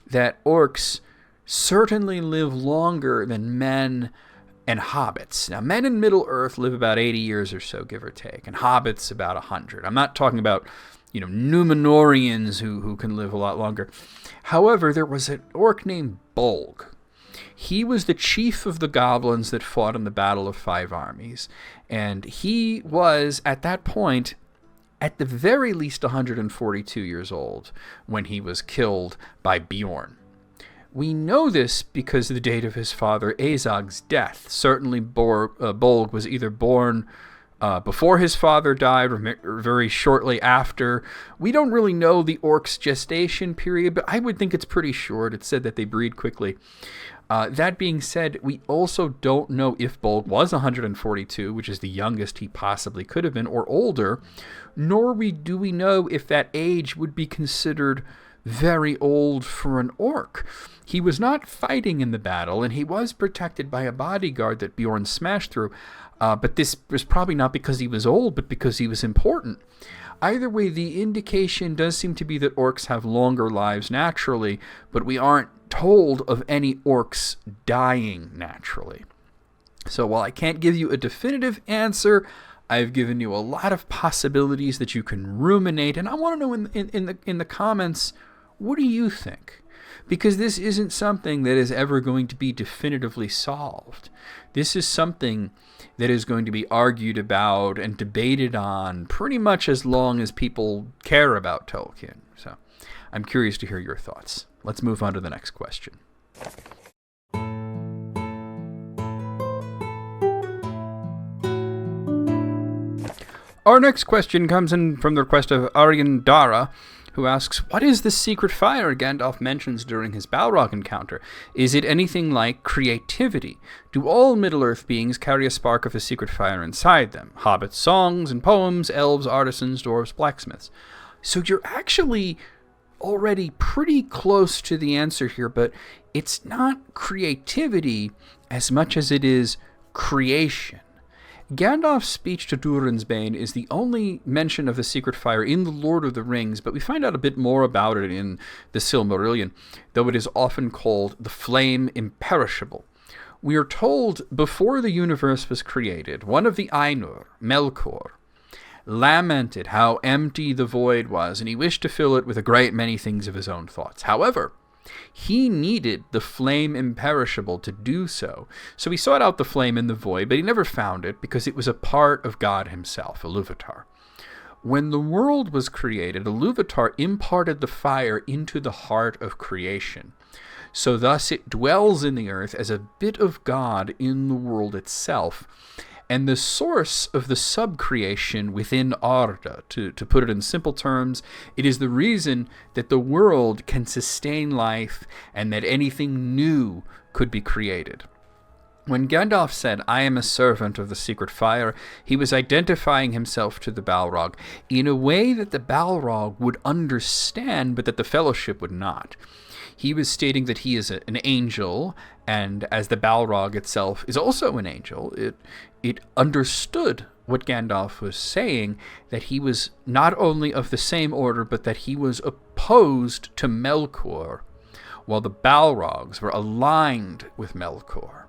that orcs certainly live longer than men and hobbits. Now, men in Middle-earth live about 80 years or so, give or take, and hobbits about 100. I'm not talking about, Númenóreans who can live a lot longer. However, there was an orc named Bolg. He was the chief of the goblins that fought in the Battle of Five Armies, and he was, at that point, at the very least 142 years old when he was killed by Bjorn. We know this because of the date of his father Azog's death. Certainly Bolg was either born before his father died or very shortly after. We don't really know the orcs' gestation period, but I would think it's pretty short. It's said that they breed quickly. That being said, we also don't know if Bolg was 142, which is the youngest he possibly could have been, or older, nor do we know if that age would be considered very old for an orc. He was not fighting in the battle, and he was protected by a bodyguard that Bjorn smashed through, but this was probably not because he was old, but because he was important. Either way, the indication does seem to be that orcs have longer lives naturally, but we aren't told of any orcs dying naturally. So while I can't give you a definitive answer, I've given you a lot of possibilities that you can ruminate, and I want to know in the comments, what do you think? Because this isn't something that is ever going to be definitively solved. This is something that is going to be argued about and debated on pretty much as long as people care about Tolkien. So I'm curious to hear your thoughts. Let's move on to the next question. Our next question comes in from the request of Aryan Dara, who asks, what is the secret fire Gandalf mentions during his Balrog encounter? Is it anything like creativity? Do all Middle-earth beings carry a spark of the secret fire inside them? Hobbits, songs and poems, elves, artisans, dwarves, blacksmiths. So you're actually already pretty close to the answer here, but it's not creativity as much as it is creation. Gandalf's speech to Durin's Bane is the only mention of the secret fire in The Lord of the Rings, but we find out a bit more about it in the Silmarillion, though it is often called the flame imperishable. We are told before the universe was created, one of the Ainur, Melkor, lamented how empty the void was, and he wished to fill it with a great many things of his own thoughts. However, He needed the flame imperishable to do so. So he sought out the flame in the void, but he never found it because it was a part of God himself, Iluvatar. When the world was created, Iluvatar imparted the fire into the heart of creation. So thus it dwells in the earth as a bit of God in the world itself, and the source of the subcreation within Arda. To put it in simple terms, it is the reason that the world can sustain life and that anything new could be created. When Gandalf said, "I am a servant of the secret fire," he was identifying himself to the Balrog in a way that the Balrog would understand, but that the Fellowship would not. He was stating that he is an angel, and as the Balrog itself is also an angel, it understood what Gandalf was saying, that he was not only of the same order, but that he was opposed to Melkor, while the Balrogs were aligned with Melkor.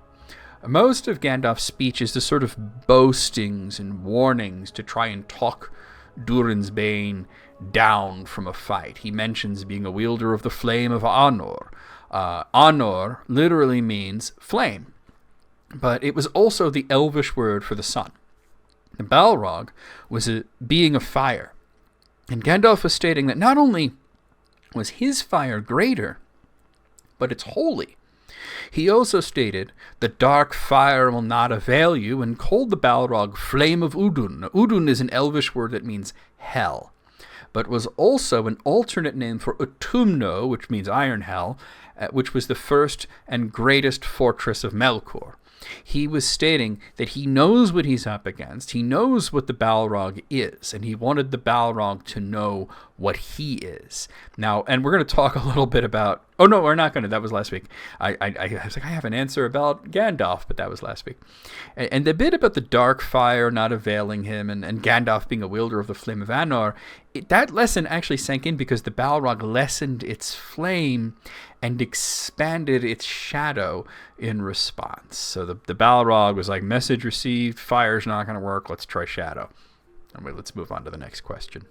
Most of Gandalf's speech is the sort of boastings and warnings to try and talk Durin's Bane down from a fight. He mentions being a wielder of the flame of Anor. Anor literally means flame, but it was also the elvish word for the sun. The Balrog was a being of fire, and Gandalf was stating that not only was his fire greater, but it's holy. He also stated, "The dark fire will not avail you," and called the Balrog Flame of Udun. Udun is an elvish word that means hell, but was also an alternate name for Utumno, which means iron hell, which was the first and greatest fortress of Melkor. He was stating that he knows what he's up against, he knows what the Balrog is, and he wanted the Balrog to know what he is. Now, and we're going to talk a little bit about... Oh, no, we're not going to. That was last week. I was like, I have an answer about Gandalf, but that was last week. And the bit about the dark fire not availing him and Gandalf being a wielder of the flame of Anor, that lesson actually sank in because the Balrog lessened its flame and expanded its shadow in response. So the Balrog was like, message received, fire's not going to work, let's try shadow. Anyway, let's move on to the next question.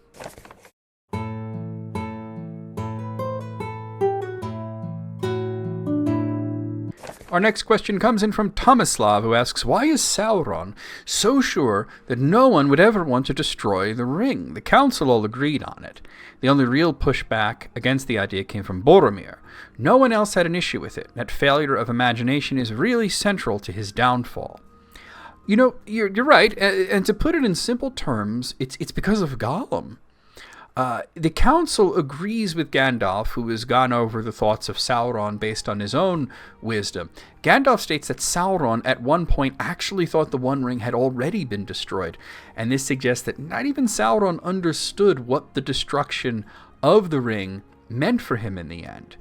Our next question comes in from Tomislav, who asks, why is Sauron so sure that no one would ever want to destroy the ring? The council all agreed on it. The only real pushback against the idea came from Boromir. No one else had an issue with it. That failure of imagination is really central to his downfall. You know, you're right, and to put it in simple terms, it's because of Gollum. The council agrees with Gandalf, who has gone over the thoughts of Sauron based on his own wisdom. Gandalf states that Sauron at one point actually thought the One Ring had already been destroyed, and this suggests that not even Sauron understood what the destruction of the ring meant for him in the end.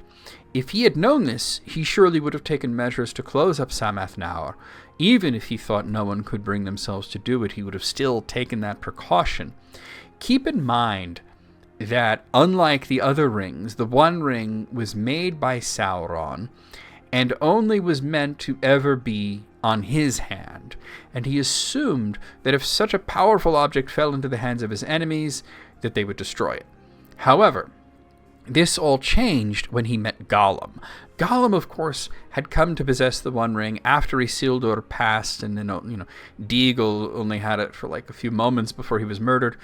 If he had known this, he surely would have taken measures to close up Samath Naur. Even if he thought no one could bring themselves to do it, he would have still taken that precaution. Keep in mind that unlike the other rings, the One Ring was made by Sauron and only was meant to ever be on his hand, and he assumed that if such a powerful object fell into the hands of his enemies, that they would destroy it. However, this all changed when he met Gollum. Gollum, of course, had come to possess the One Ring after Isildur passed, and then, Déagol only had it for like a few moments before he was murdered.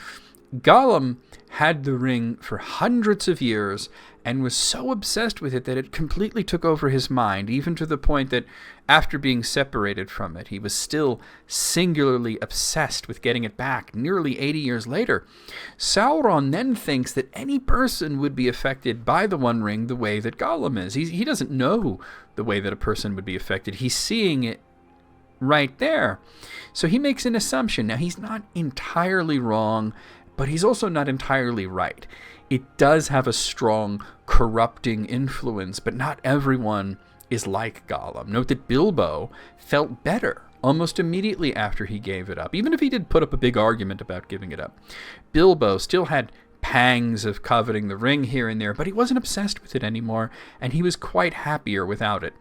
Gollum had the ring for hundreds of years and was so obsessed with it that it completely took over his mind, even to the point that after being separated from it, he was still singularly obsessed with getting it back nearly 80 years later. Sauron then thinks that any person would be affected by the One Ring the way that Gollum is. He doesn't know the way that a person would be affected. He's seeing it right there. So he makes an assumption. Now, he's not entirely wrong, but he's also not entirely right. It does have a strong corrupting influence, but not everyone is like Gollum. Note that Bilbo felt better almost immediately after he gave it up, even if he did put up a big argument about giving it up. Bilbo still had pangs of coveting the ring here and there, but he wasn't obsessed with it anymore, and he was quite happier without it.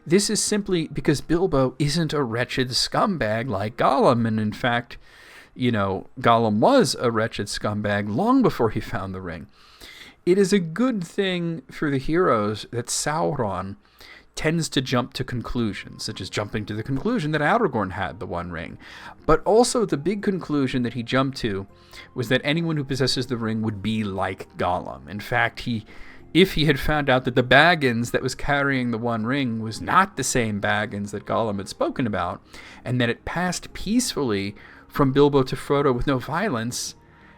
This is simply because Bilbo isn't a wretched scumbag like Gollum, and in fact, Gollum was a wretched scumbag long before he found the ring. it is a good thing for the heroes that Sauron tends to jump to conclusions, such as jumping to the conclusion that Aragorn had the One Ring. But also the big conclusion that he jumped to was that anyone who possesses the ring would be like Gollum. In fact, if he had found out that the Baggins that was carrying the One Ring was not the same Baggins that Gollum had spoken about, and that it passed peacefully from Bilbo to Frodo with no violence,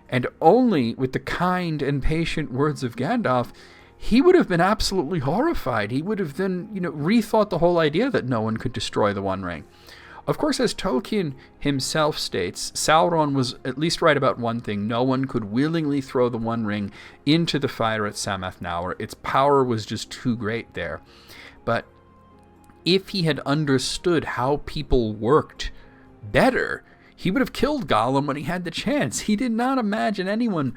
and only with the kind and patient words of Gandalf, he would have been absolutely horrified. He would have then, rethought the whole idea that no one could destroy the One Ring. Of course, as Tolkien himself states, Sauron was at least right about one thing. No one could willingly throw the One Ring into the fire at Samath Naur. Its power was just too great there. But if he had understood how people worked better, he would have killed Gollum when he had the chance. He did not imagine anyone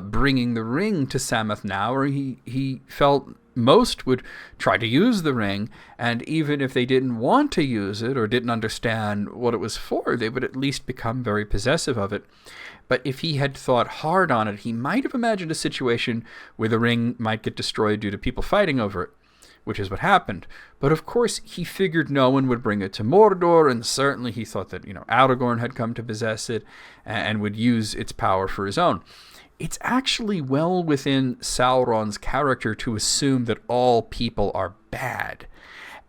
bringing the ring to Samath Naur. He felt most would try to use the ring, and even if they didn't want to use it or didn't understand what it was for, they would at least become very possessive of it. But if he had thought hard on it, he might have imagined a situation where the ring might get destroyed due to people fighting over it, which is what happened. But of course, he figured no one would bring it to Mordor, and certainly he thought that, Aragorn had come to possess it and would use its power for his own. It's actually well within Sauron's character to assume that all people are bad.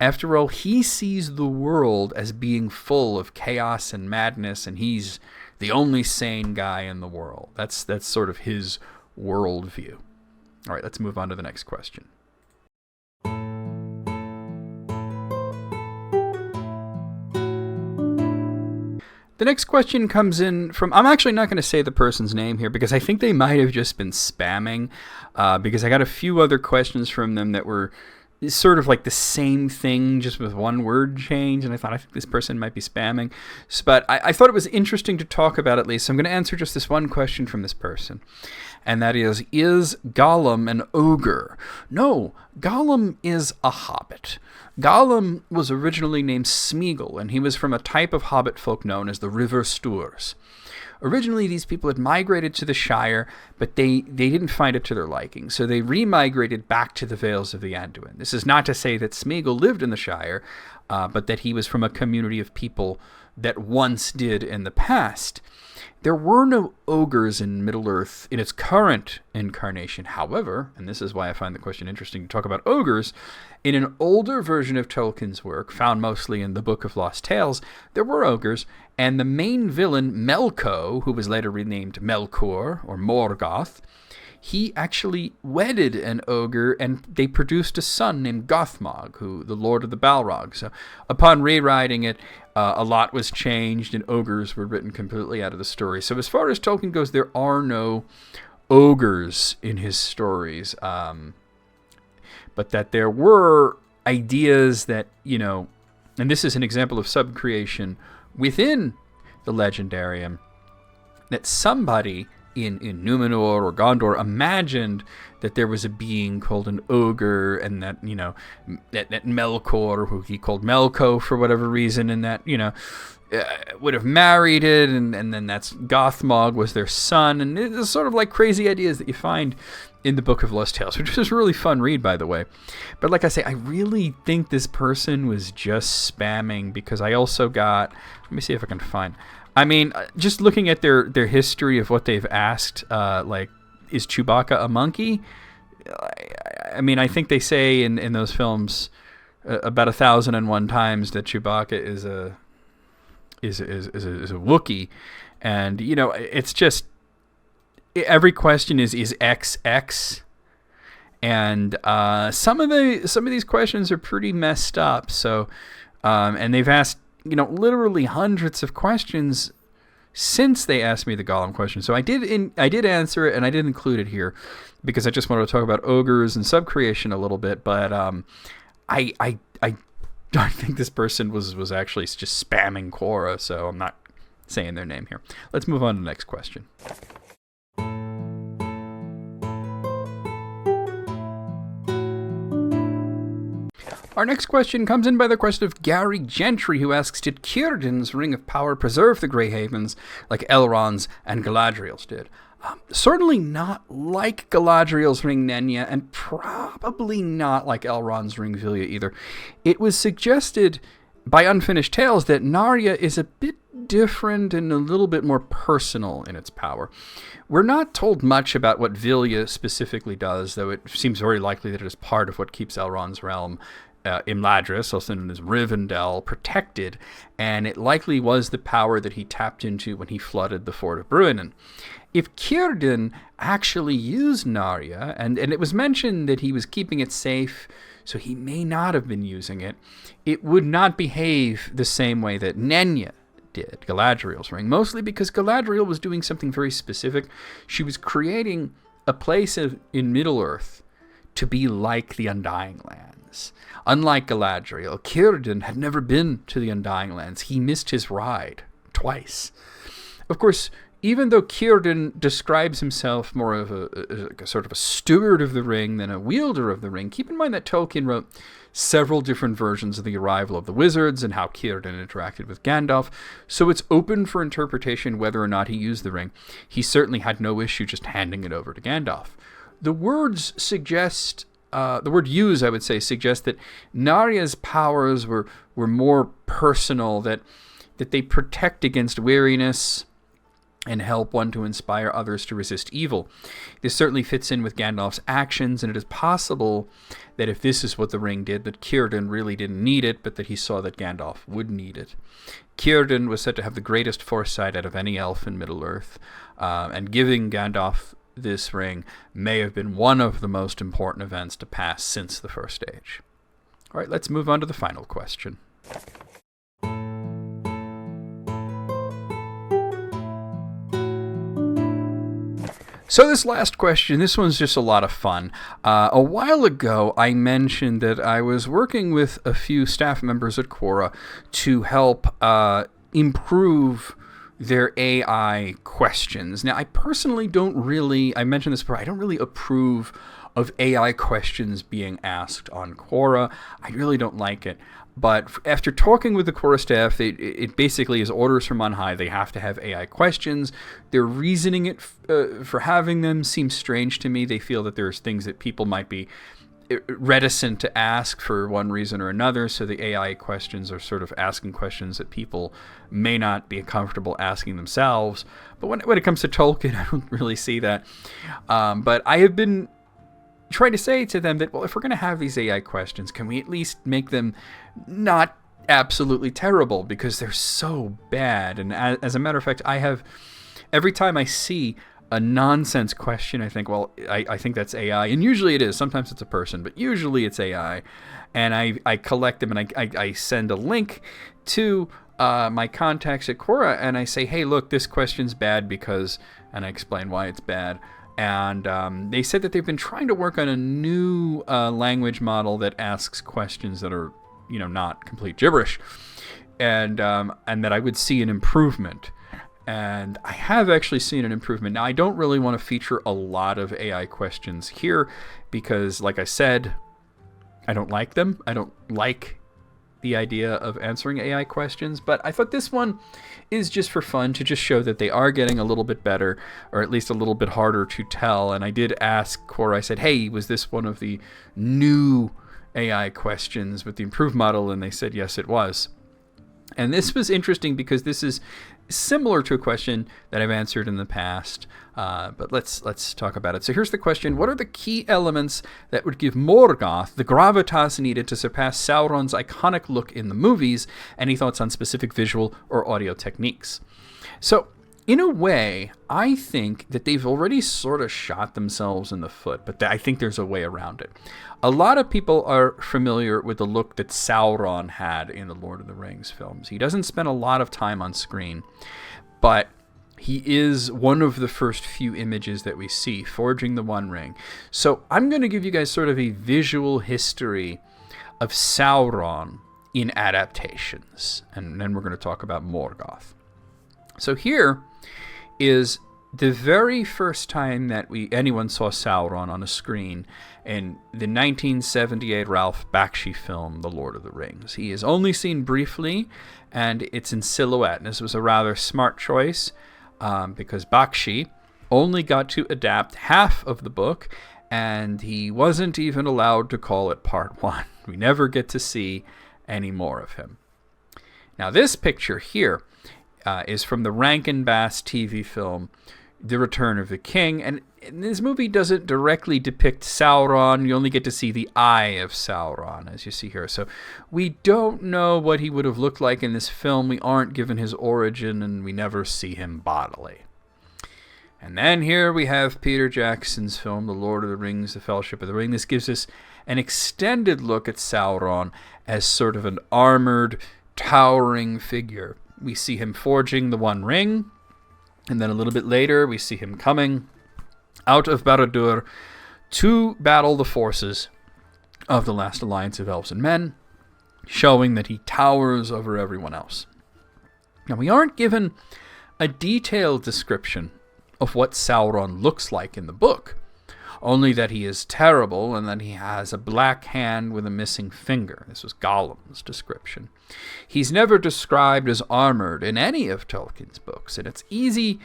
After all, he sees the world as being full of chaos and madness, and he's the only sane guy in the world. That's sort of his worldview. All right, let's move on to the next question. The next question comes in from, I'm actually not going to say the person's name here because I think they might have just been spamming, because I got a few other questions from them that were sort of like the same thing, just with one word change, and I think this person might be spamming. But I thought it was interesting to talk about at least, so I'm going to answer just this one question from this person, and that is Gollum an ogre? No, Gollum is a hobbit. Gollum was originally named Smeagol, and he was from a type of hobbit folk known as the River Stoors. Originally, these people had migrated to the Shire, but they didn't find it to their liking, so they remigrated back to the Vales of the Anduin. This is not to say that Smeagol lived in the Shire, but that he was from a community of people that once did in the past. There were no ogres in Middle-earth in its current incarnation. However, and this is why I find the question interesting to talk about ogres, in an older version of Tolkien's work, found mostly in the Book of Lost Tales, there were ogres, and the main villain, Melko, who was later renamed Melkor, or Morgoth, he actually wedded an ogre, and they produced a son named Gothmog, who the Lord of the Balrog. So upon rewriting it, a lot was changed, and ogres were written completely out of the story. So as far as Tolkien goes, there are no ogres in his stories, but that there were ideas that, and this is an example of subcreation within the Legendarium, that somebody in Numenor or Gondor imagined that there was a being called an ogre, and that, that Melkor, who he called Melko for whatever reason, and that, would have married it, and then that's Gothmog was their son, and it's sort of like crazy ideas that you find in the Book of Lost Tales, which is a really fun read, by the way. But like I say, I really think this person was just spamming, because I also got, let me see if I can find, just looking at their history of what they've asked, like, is Chewbacca a monkey? I think they say in those films about 1,001 times that Chewbacca is a Wookiee, and it's just every question is XX, and some of these questions are pretty messed up. So, and they've asked literally hundreds of questions since they asked me the Gollum question. So I did answer it, and I did include it here because I just wanted to talk about ogres and subcreation a little bit. But I don't think this person was actually just spamming Quora, so I'm not saying their name here. Let's move on to the next question. Our next question comes in by the question of Gary Gentry, who asks, did Círdan's Ring of Power preserve the Grey Havens like Elrond's and Galadriel's did? Certainly not like Galadriel's ring Nenya, and probably not like Elrond's ring Vilya either. It was suggested by Unfinished Tales that Narya is a bit different and a little bit more personal in its power. We're not told much about what Vilya specifically does, though it seems very likely that it is part of what keeps Elrond's realm, Imladris, also known as Rivendell, protected, and it likely was the power that he tapped into when he flooded the Fort of Bruinen. If Círdan actually used Narya, and it was mentioned that he was keeping it safe, so he may not have been using it, it would not behave the same way that Nenya did, Galadriel's ring, mostly because Galadriel was doing something very specific. She was creating a place in Middle-earth to be like the Undying Lands. Unlike Galadriel, Círdan had never been to the Undying Lands. He missed his ride twice. Of course, even though Círdan describes himself more of a sort of a steward of the ring than a wielder of the ring, keep in mind that Tolkien wrote several different versions of the arrival of the wizards and how Círdan interacted with Gandalf, so it's open for interpretation whether or not he used the ring. He certainly had no issue just handing it over to Gandalf. The words suggest, the word use, I would say, suggests that Narya's powers were more personal, that they protect against weariness and help one to inspire others to resist evil. This certainly fits in with Gandalf's actions, and it is possible that if this is what the ring did, that Círdan really didn't need it, but that he saw that Gandalf would need it. Círdan was said to have the greatest foresight out of any elf in Middle-earth, and giving Gandalf this ring may have been one of the most important events to pass since the First Age. All right, let's move on to the final question. So this last question, this one's just a lot of fun. A while ago, I mentioned that I was working with a few staff members at Quora to help improve their AI questions. Now, I personally don't really, I mentioned this before, I don't really approve of AI questions being asked on Quora. I really don't like it. But after talking with the Quora staff, it basically is orders from on high. They have to have AI questions. Their reasoning for having them seems strange to me. They feel that there's things that people might be reticent to ask for one reason or another, so the AI questions are sort of asking questions that people may not be comfortable asking themselves. But when it comes to Tolkien, I don't really see that. But I have been trying to say to them that, well, if we're going to have these AI questions, can we at least make them not absolutely terrible, because they're so bad. And as a matter of fact, every time I see a nonsense question, I think, well, I think that's AI. And usually it is. Sometimes it's a person, but usually it's AI. And I collect them, and I send a link to my contacts at Quora, and I say, hey, look, this question's bad because, and I explain why it's bad. And they said that they've been trying to work on a new language model that asks questions that are, not complete gibberish, and that I would see an improvement. And I have actually seen an improvement. Now, I don't really want to feature a lot of AI questions here because, like I said, I don't like them. I don't like the idea of answering AI questions, but I thought this one is just for fun, to just show that they are getting a little bit better, or at least a little bit harder to tell. And I did ask Quora, I said, hey, was this one of the new AI questions with the improved model? And they said, yes, it was. And this was interesting because this is similar to a question that I've answered in the past, but let's talk about it. So here's the question. What are the key elements that would give Morgoth the gravitas needed to surpass Sauron's iconic look in the movies? Any thoughts on specific visual or audio techniques? So, in a way, I think that they've already sort of shot themselves in the foot, but I think there's a way around it. A lot of people are familiar with the look that Sauron had in the Lord of the Rings films. He doesn't spend a lot of time on screen, but he is one of the first few images that we see, forging the One Ring. So I'm going to give you guys sort of a visual history of Sauron in adaptations, and then we're going to talk about Morgoth. So here is the very first time that anyone saw Sauron on a screen in the 1978 Ralph Bakshi film, The Lord of the Rings. He is only seen briefly, and it's in silhouette. And this was a rather smart choice because Bakshi only got to adapt half of the book, and he wasn't even allowed to call it part 1. We never get to see any more of him. Now, this picture here is from the Rankin Bass TV film, The Return of the King, and this movie doesn't directly depict Sauron. You only get to see the eye of Sauron, as you see here. So we don't know what he would have looked like in this film. We aren't given his origin, and we never see him bodily. And then here we have Peter Jackson's film, The Lord of the Rings, The Fellowship of the Ring. This gives us an extended look at Sauron as sort of an armored, towering figure. We see him forging the One Ring, and then a little bit later we see him coming out of Barad-dûr to battle the forces of the last alliance of elves and men, showing that he towers over everyone else. Now, we aren't given a detailed description of what Sauron looks like in the book, only that he is terrible and that he has a black hand with a missing finger. This was Gollum's description. He's never described as armored in any of Tolkien's books, and it's easy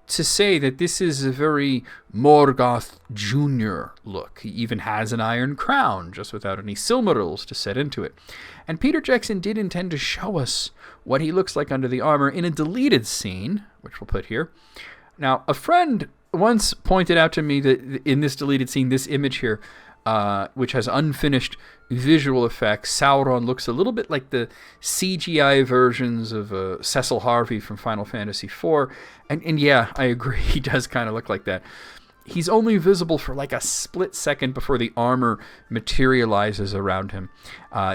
to say that this is a very Morgoth Jr. look. He even has an iron crown, just without any Silmarils to set into it. And Peter Jackson did intend to show us what he looks like under the armor in a deleted scene, which we'll put here. Now, a friend once pointed out to me that in this deleted scene, this image here, which has unfinished visual effects, Sauron looks a little bit like the CGI versions of Cecil Harvey from Final Fantasy IV. And yeah, I agree, he does kind of look like that. He's only visible for like a split second before the armor materializes around him.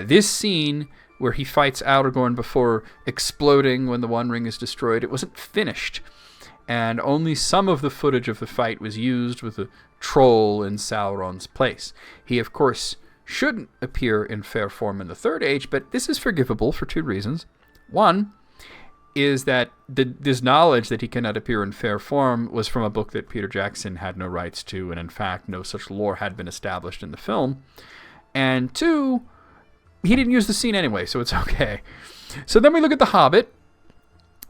This scene where he fights Aragorn before exploding when the One Ring is destroyed, it wasn't finished. And only some of the footage of the fight was used with a troll in Sauron's place. He, of course, shouldn't appear in fair form in the Third Age, but this is forgivable for 2 reasons. One is that this knowledge that he cannot appear in fair form was from a book that Peter Jackson had no rights to, and in fact, no such lore had been established in the film. And 2, he didn't use the scene anyway, so it's okay. So then we look at The Hobbit.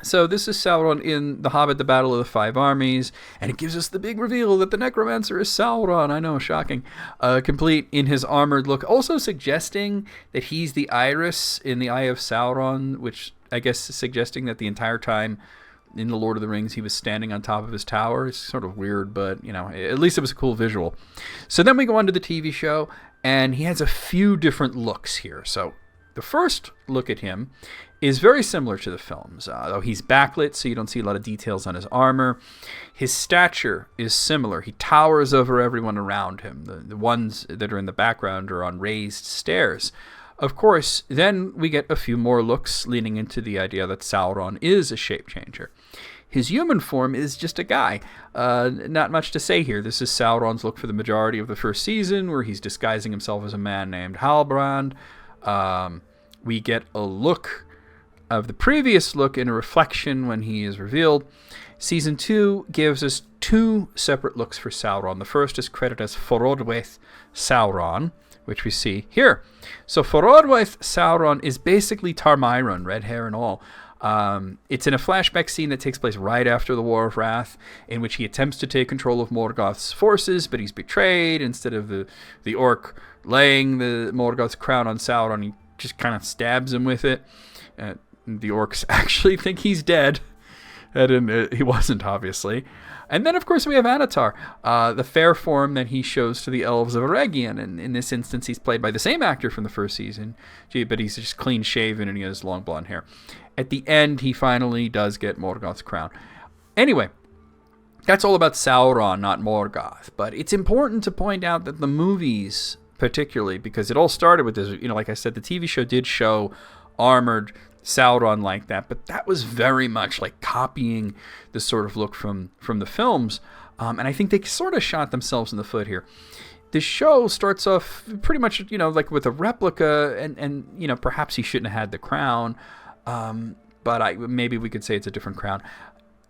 So this is Sauron in The Hobbit, the Battle of the Five Armies, and it gives us the big reveal that the Necromancer is Sauron. I know, shocking. Complete in his armored look, also suggesting that he's the iris in the Eye of Sauron, which I guess is suggesting that the entire time in The Lord of the Rings he was standing on top of his tower. It's sort of weird, but, you know, at least it was a cool visual. So then we go on to the TV show, and he has a few different looks here. So the first look at him is very similar to the films, though he's backlit, so you don't see a lot of details on his armor. His stature is similar. He towers over everyone around him. The ones that are in the background are on raised stairs. Of course, then we get a few more looks leaning into the idea that Sauron is a shape changer. His human form is just a guy. Not much to say here. This is Sauron's look for the majority of the first season, where he's disguising himself as a man named Halbrand. We get a look of the previous look in a reflection when he is revealed. Season 2 gives us 2 separate looks for Sauron. The first is credited as Forodwaith Sauron, which we see here. So Forodwaith Sauron is basically Tarmyron, red hair and all. It's in a flashback scene that takes place right after the War of Wrath, in which he attempts to take control of Morgoth's forces, but he's betrayed. Instead of the orc laying the Morgoth's crown on Sauron, he just kind of stabs him with it. The orcs actually think he's dead. He wasn't, obviously. And then, of course, we have Anatar, the fair form that he shows to the elves of Eregion. And in this instance, he's played by the same actor from the first season, but he's just clean-shaven and he has long blonde hair. At the end, he finally does get Morgoth's crown. Anyway, that's all about Sauron, not Morgoth. But it's important to point out that the movies, particularly, because it all started with this, like I said, the TV show did show armored Sauron like that, but that was very much like copying the sort of look from the films, and I think they sort of shot themselves in the foot here. The show starts off pretty much, like with a replica, and perhaps he shouldn't have had the crown, but maybe we could say it's a different crown,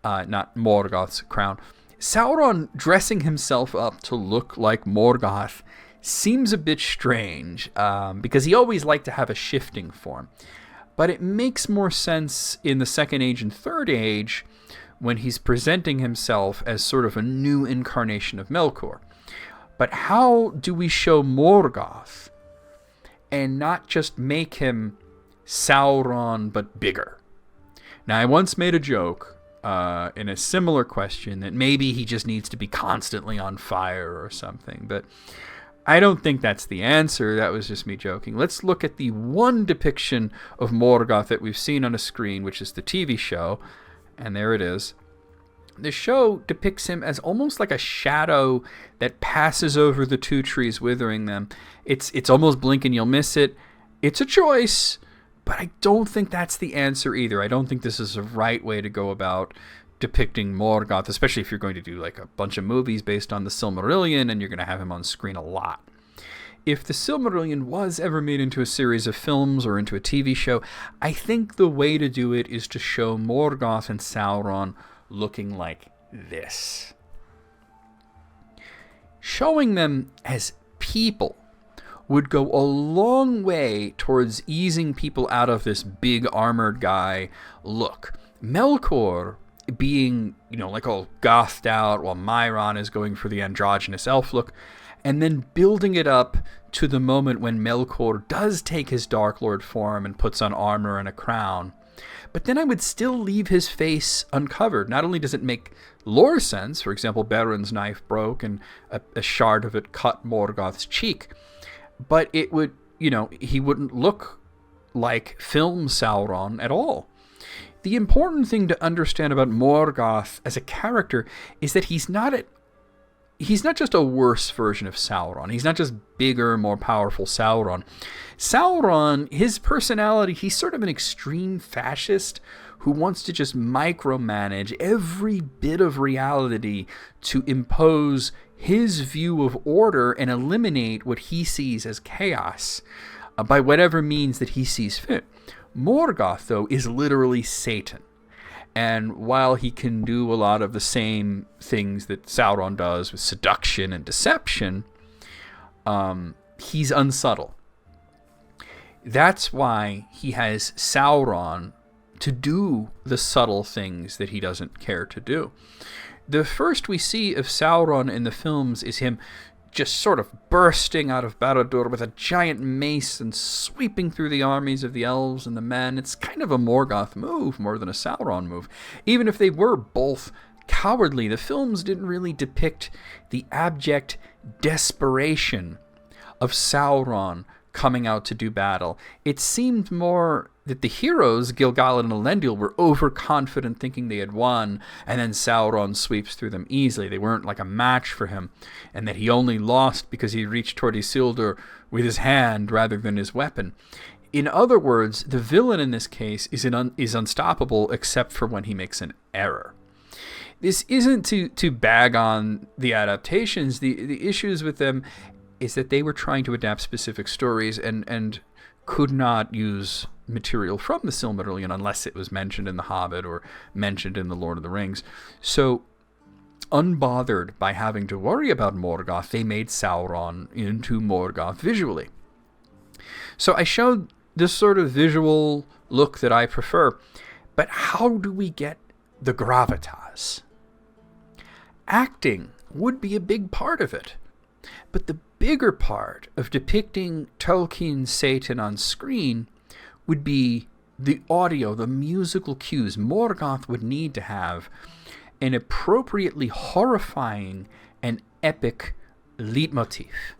not Morgoth's crown. Sauron dressing himself up to look like Morgoth seems a bit strange, because he always liked to have a shifting form. But it makes more sense in the Second Age and Third Age when he's presenting himself as sort of a new incarnation of Melkor. But how do we show Morgoth and not just make him Sauron but bigger? Now, I once made a joke in a similar question that maybe he just needs to be constantly on fire or something, but I don't think that's the answer. That was just me joking. Let's look at the one depiction of Morgoth that we've seen on a screen, which is the TV show, and there it is. The show depicts him as almost like a shadow that passes over the two trees, withering them. It's almost blink and you'll miss it. It's a choice, but I don't think that's the answer either. I don't think this is the right way to go about depicting Morgoth, especially if you're going to do like a bunch of movies based on the Silmarillion and you're going to have him on screen a lot. If the Silmarillion was ever made into a series of films or into a TV show, I think the way to do it is to show Morgoth and Sauron looking like this. Showing them as people would go a long way towards easing people out of this big armored guy look. Melkor being, like all gothed out, while Myron is going for the androgynous elf look, and then building it up to the moment when Melkor does take his Dark Lord form and puts on armor and a crown. But then I would still leave his face uncovered. Not only does it make lore sense, for example, Berin's knife broke and a shard of it cut Morgoth's cheek, but it would, he wouldn't look like film Sauron at all. The important thing to understand about Morgoth as a character is that he's not just a worse version of Sauron. He's not just bigger, more powerful Sauron. Sauron, his personality, he's sort of an extreme fascist who wants to just micromanage every bit of reality to impose his view of order and eliminate what he sees as chaos by whatever means that he sees fit. Morgoth, though, is literally Satan. And while he can do a lot of the same things that Sauron does with seduction and deception, he's unsubtle. That's why he has Sauron to do the subtle things that he doesn't care to do. The first we see of Sauron in the films is him just sort of bursting out of Barad-dûr with a giant mace and sweeping through the armies of the elves and the men. It's kind of a Morgoth move more than a Sauron move. Even if they were both cowardly, the films didn't really depict the abject desperation of Sauron coming out to do battle. It seemed more that the heroes, Gil-galad and Elendil, were overconfident thinking they had won, and then Sauron sweeps through them easily. They weren't like a match for him, and that he only lost because he reached toward Isildur with his hand rather than his weapon. In other words, the villain in this case is unstoppable except for when he makes an error. This isn't to bag on the adaptations. The issues with them is that they were trying to adapt specific stories and could not use material from the Silmarillion unless it was mentioned in The Hobbit or mentioned in The Lord of the Rings. So, unbothered by having to worry about Morgoth, they made Sauron into Morgoth visually. So I showed this sort of visual look that I prefer, but how do we get the gravitas? Acting would be a big part of it, but the bigger part of depicting Tolkien's Satan on screen would be the audio, the musical cues. Morgoth would need to have an appropriately horrifying and epic leitmotif,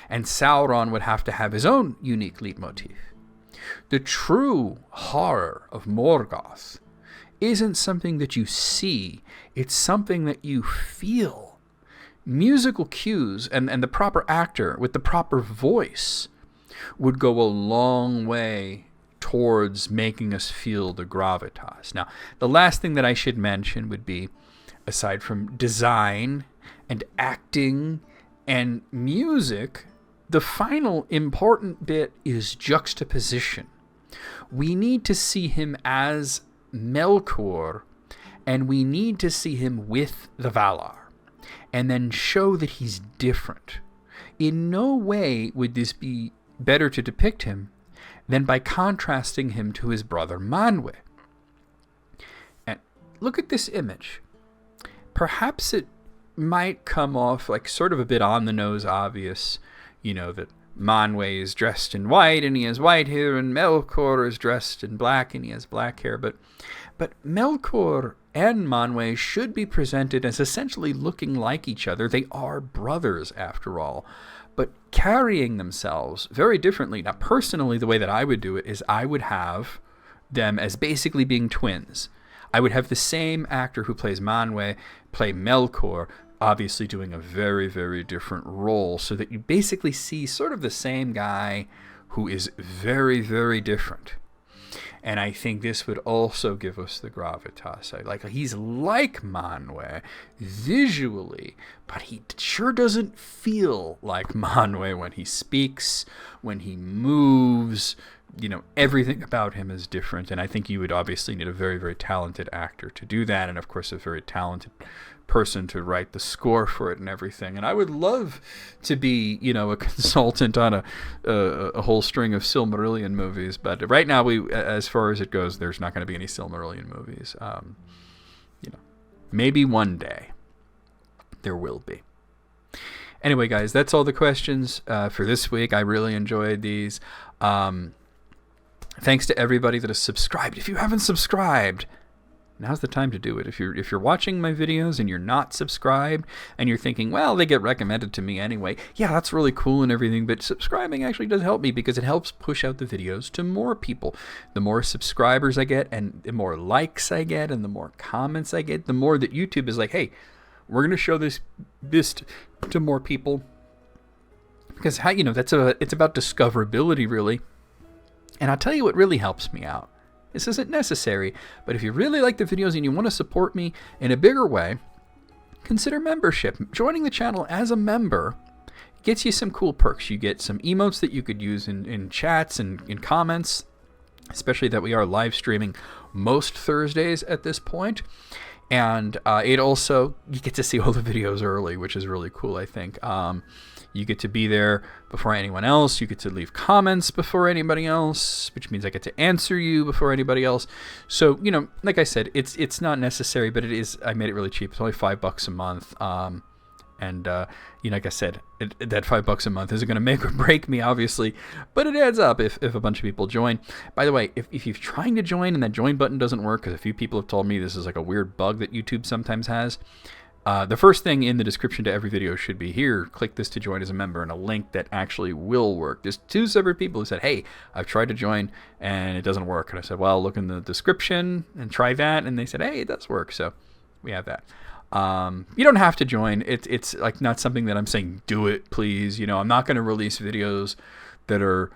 and Sauron would have to have his own unique leitmotif. The true horror of Morgoth isn't something that you see, it's something that you feel. Musical cues and the proper actor with the proper voice would go a long way towards making us feel the gravitas. Now, the last thing that I should mention would be, aside from design and acting and music, the final important bit is juxtaposition. We need to see him as Melkor, and we need to see him with the Valar, and then show that he's different. In no way would this be better to depict him than by contrasting him to his brother Manwë. And look at this image. Perhaps it might come off like sort of a bit on the nose obvious, that Manwë is dressed in white and he has white hair, and Melkor is dressed in black and he has black hair. But Melkor and Manwë should be presented as essentially looking like each other. They are brothers, after all, but carrying themselves very differently. Now, personally, the way that I would do it is I would have them as basically being twins. I would have the same actor who plays Manwë play Melkor, obviously doing a very, very different role, so that you basically see sort of the same guy who is very, very different. And I think this would also give us the gravitas. Like, he's like Manwë visually, but he sure doesn't feel like Manwë when he speaks, when he moves. Everything about him is different. And I think you would obviously need a very, very talented actor to do that. And of course, a very talented person to write the score for it and everything. And I would love to be, a consultant on a whole string of Silmarillion movies. But right now, as far as it goes, there's not going to be any Silmarillion movies. Maybe one day there will be. Anyway, guys, that's all the questions for this week. I really enjoyed these. Thanks to everybody that has subscribed. If you haven't subscribed, now's the time to do it. If you're watching my videos and you're not subscribed and you're thinking, well, they get recommended to me anyway, yeah, that's really cool and everything, but subscribing actually does help me because it helps push out the videos to more people. The more subscribers I get and the more likes I get and the more comments I get, the more that YouTube is like, hey, we're going to show this to more people. Because it's about discoverability, really. And I'll tell you what really helps me out. This isn't necessary, but if you really like the videos and you want to support me in a bigger way, consider membership. Joining the channel as a member gets you some cool perks. You get some emotes that you could use in chats and in comments, especially that we are live streaming most Thursdays at this point. And you get to see all the videos early, which is really cool, I think. You get to be there before anyone else. You get to leave comments before anybody else, which means I get to answer you before anybody else. So, like I said, it's not necessary, but it is. I made it really cheap. It's only $5 a month. Like I said, that $5 a month isn't going to make or break me, obviously, but it adds up if a bunch of people join. By the way, if you're trying to join and that join button doesn't work, because a few people have told me this is like a weird bug that YouTube sometimes has, the first thing in the description to every video should be here, click this to join as a member, and a link that actually will work. There's 2 separate people who said, hey, I've tried to join and it doesn't work. And I said, well, look in the description and try that. And they said, hey, it does work. So we have that. You don't have to join. It's like not something that I'm saying, do it, please. I'm not going to release videos that are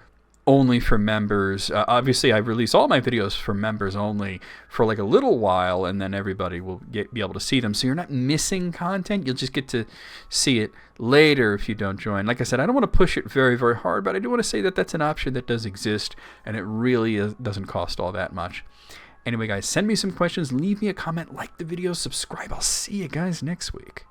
only for members. Obviously, I release all my videos for members only for like a little while, and then everybody will be able to see them. So you're not missing content. You'll just get to see it later if you don't join. Like I said, I don't want to push it very, very hard, but I do want to say that that's an option that does exist, and it really doesn't cost all that much. Anyway, guys, send me some questions. Leave me a comment, like the video, subscribe. I'll see you guys next week.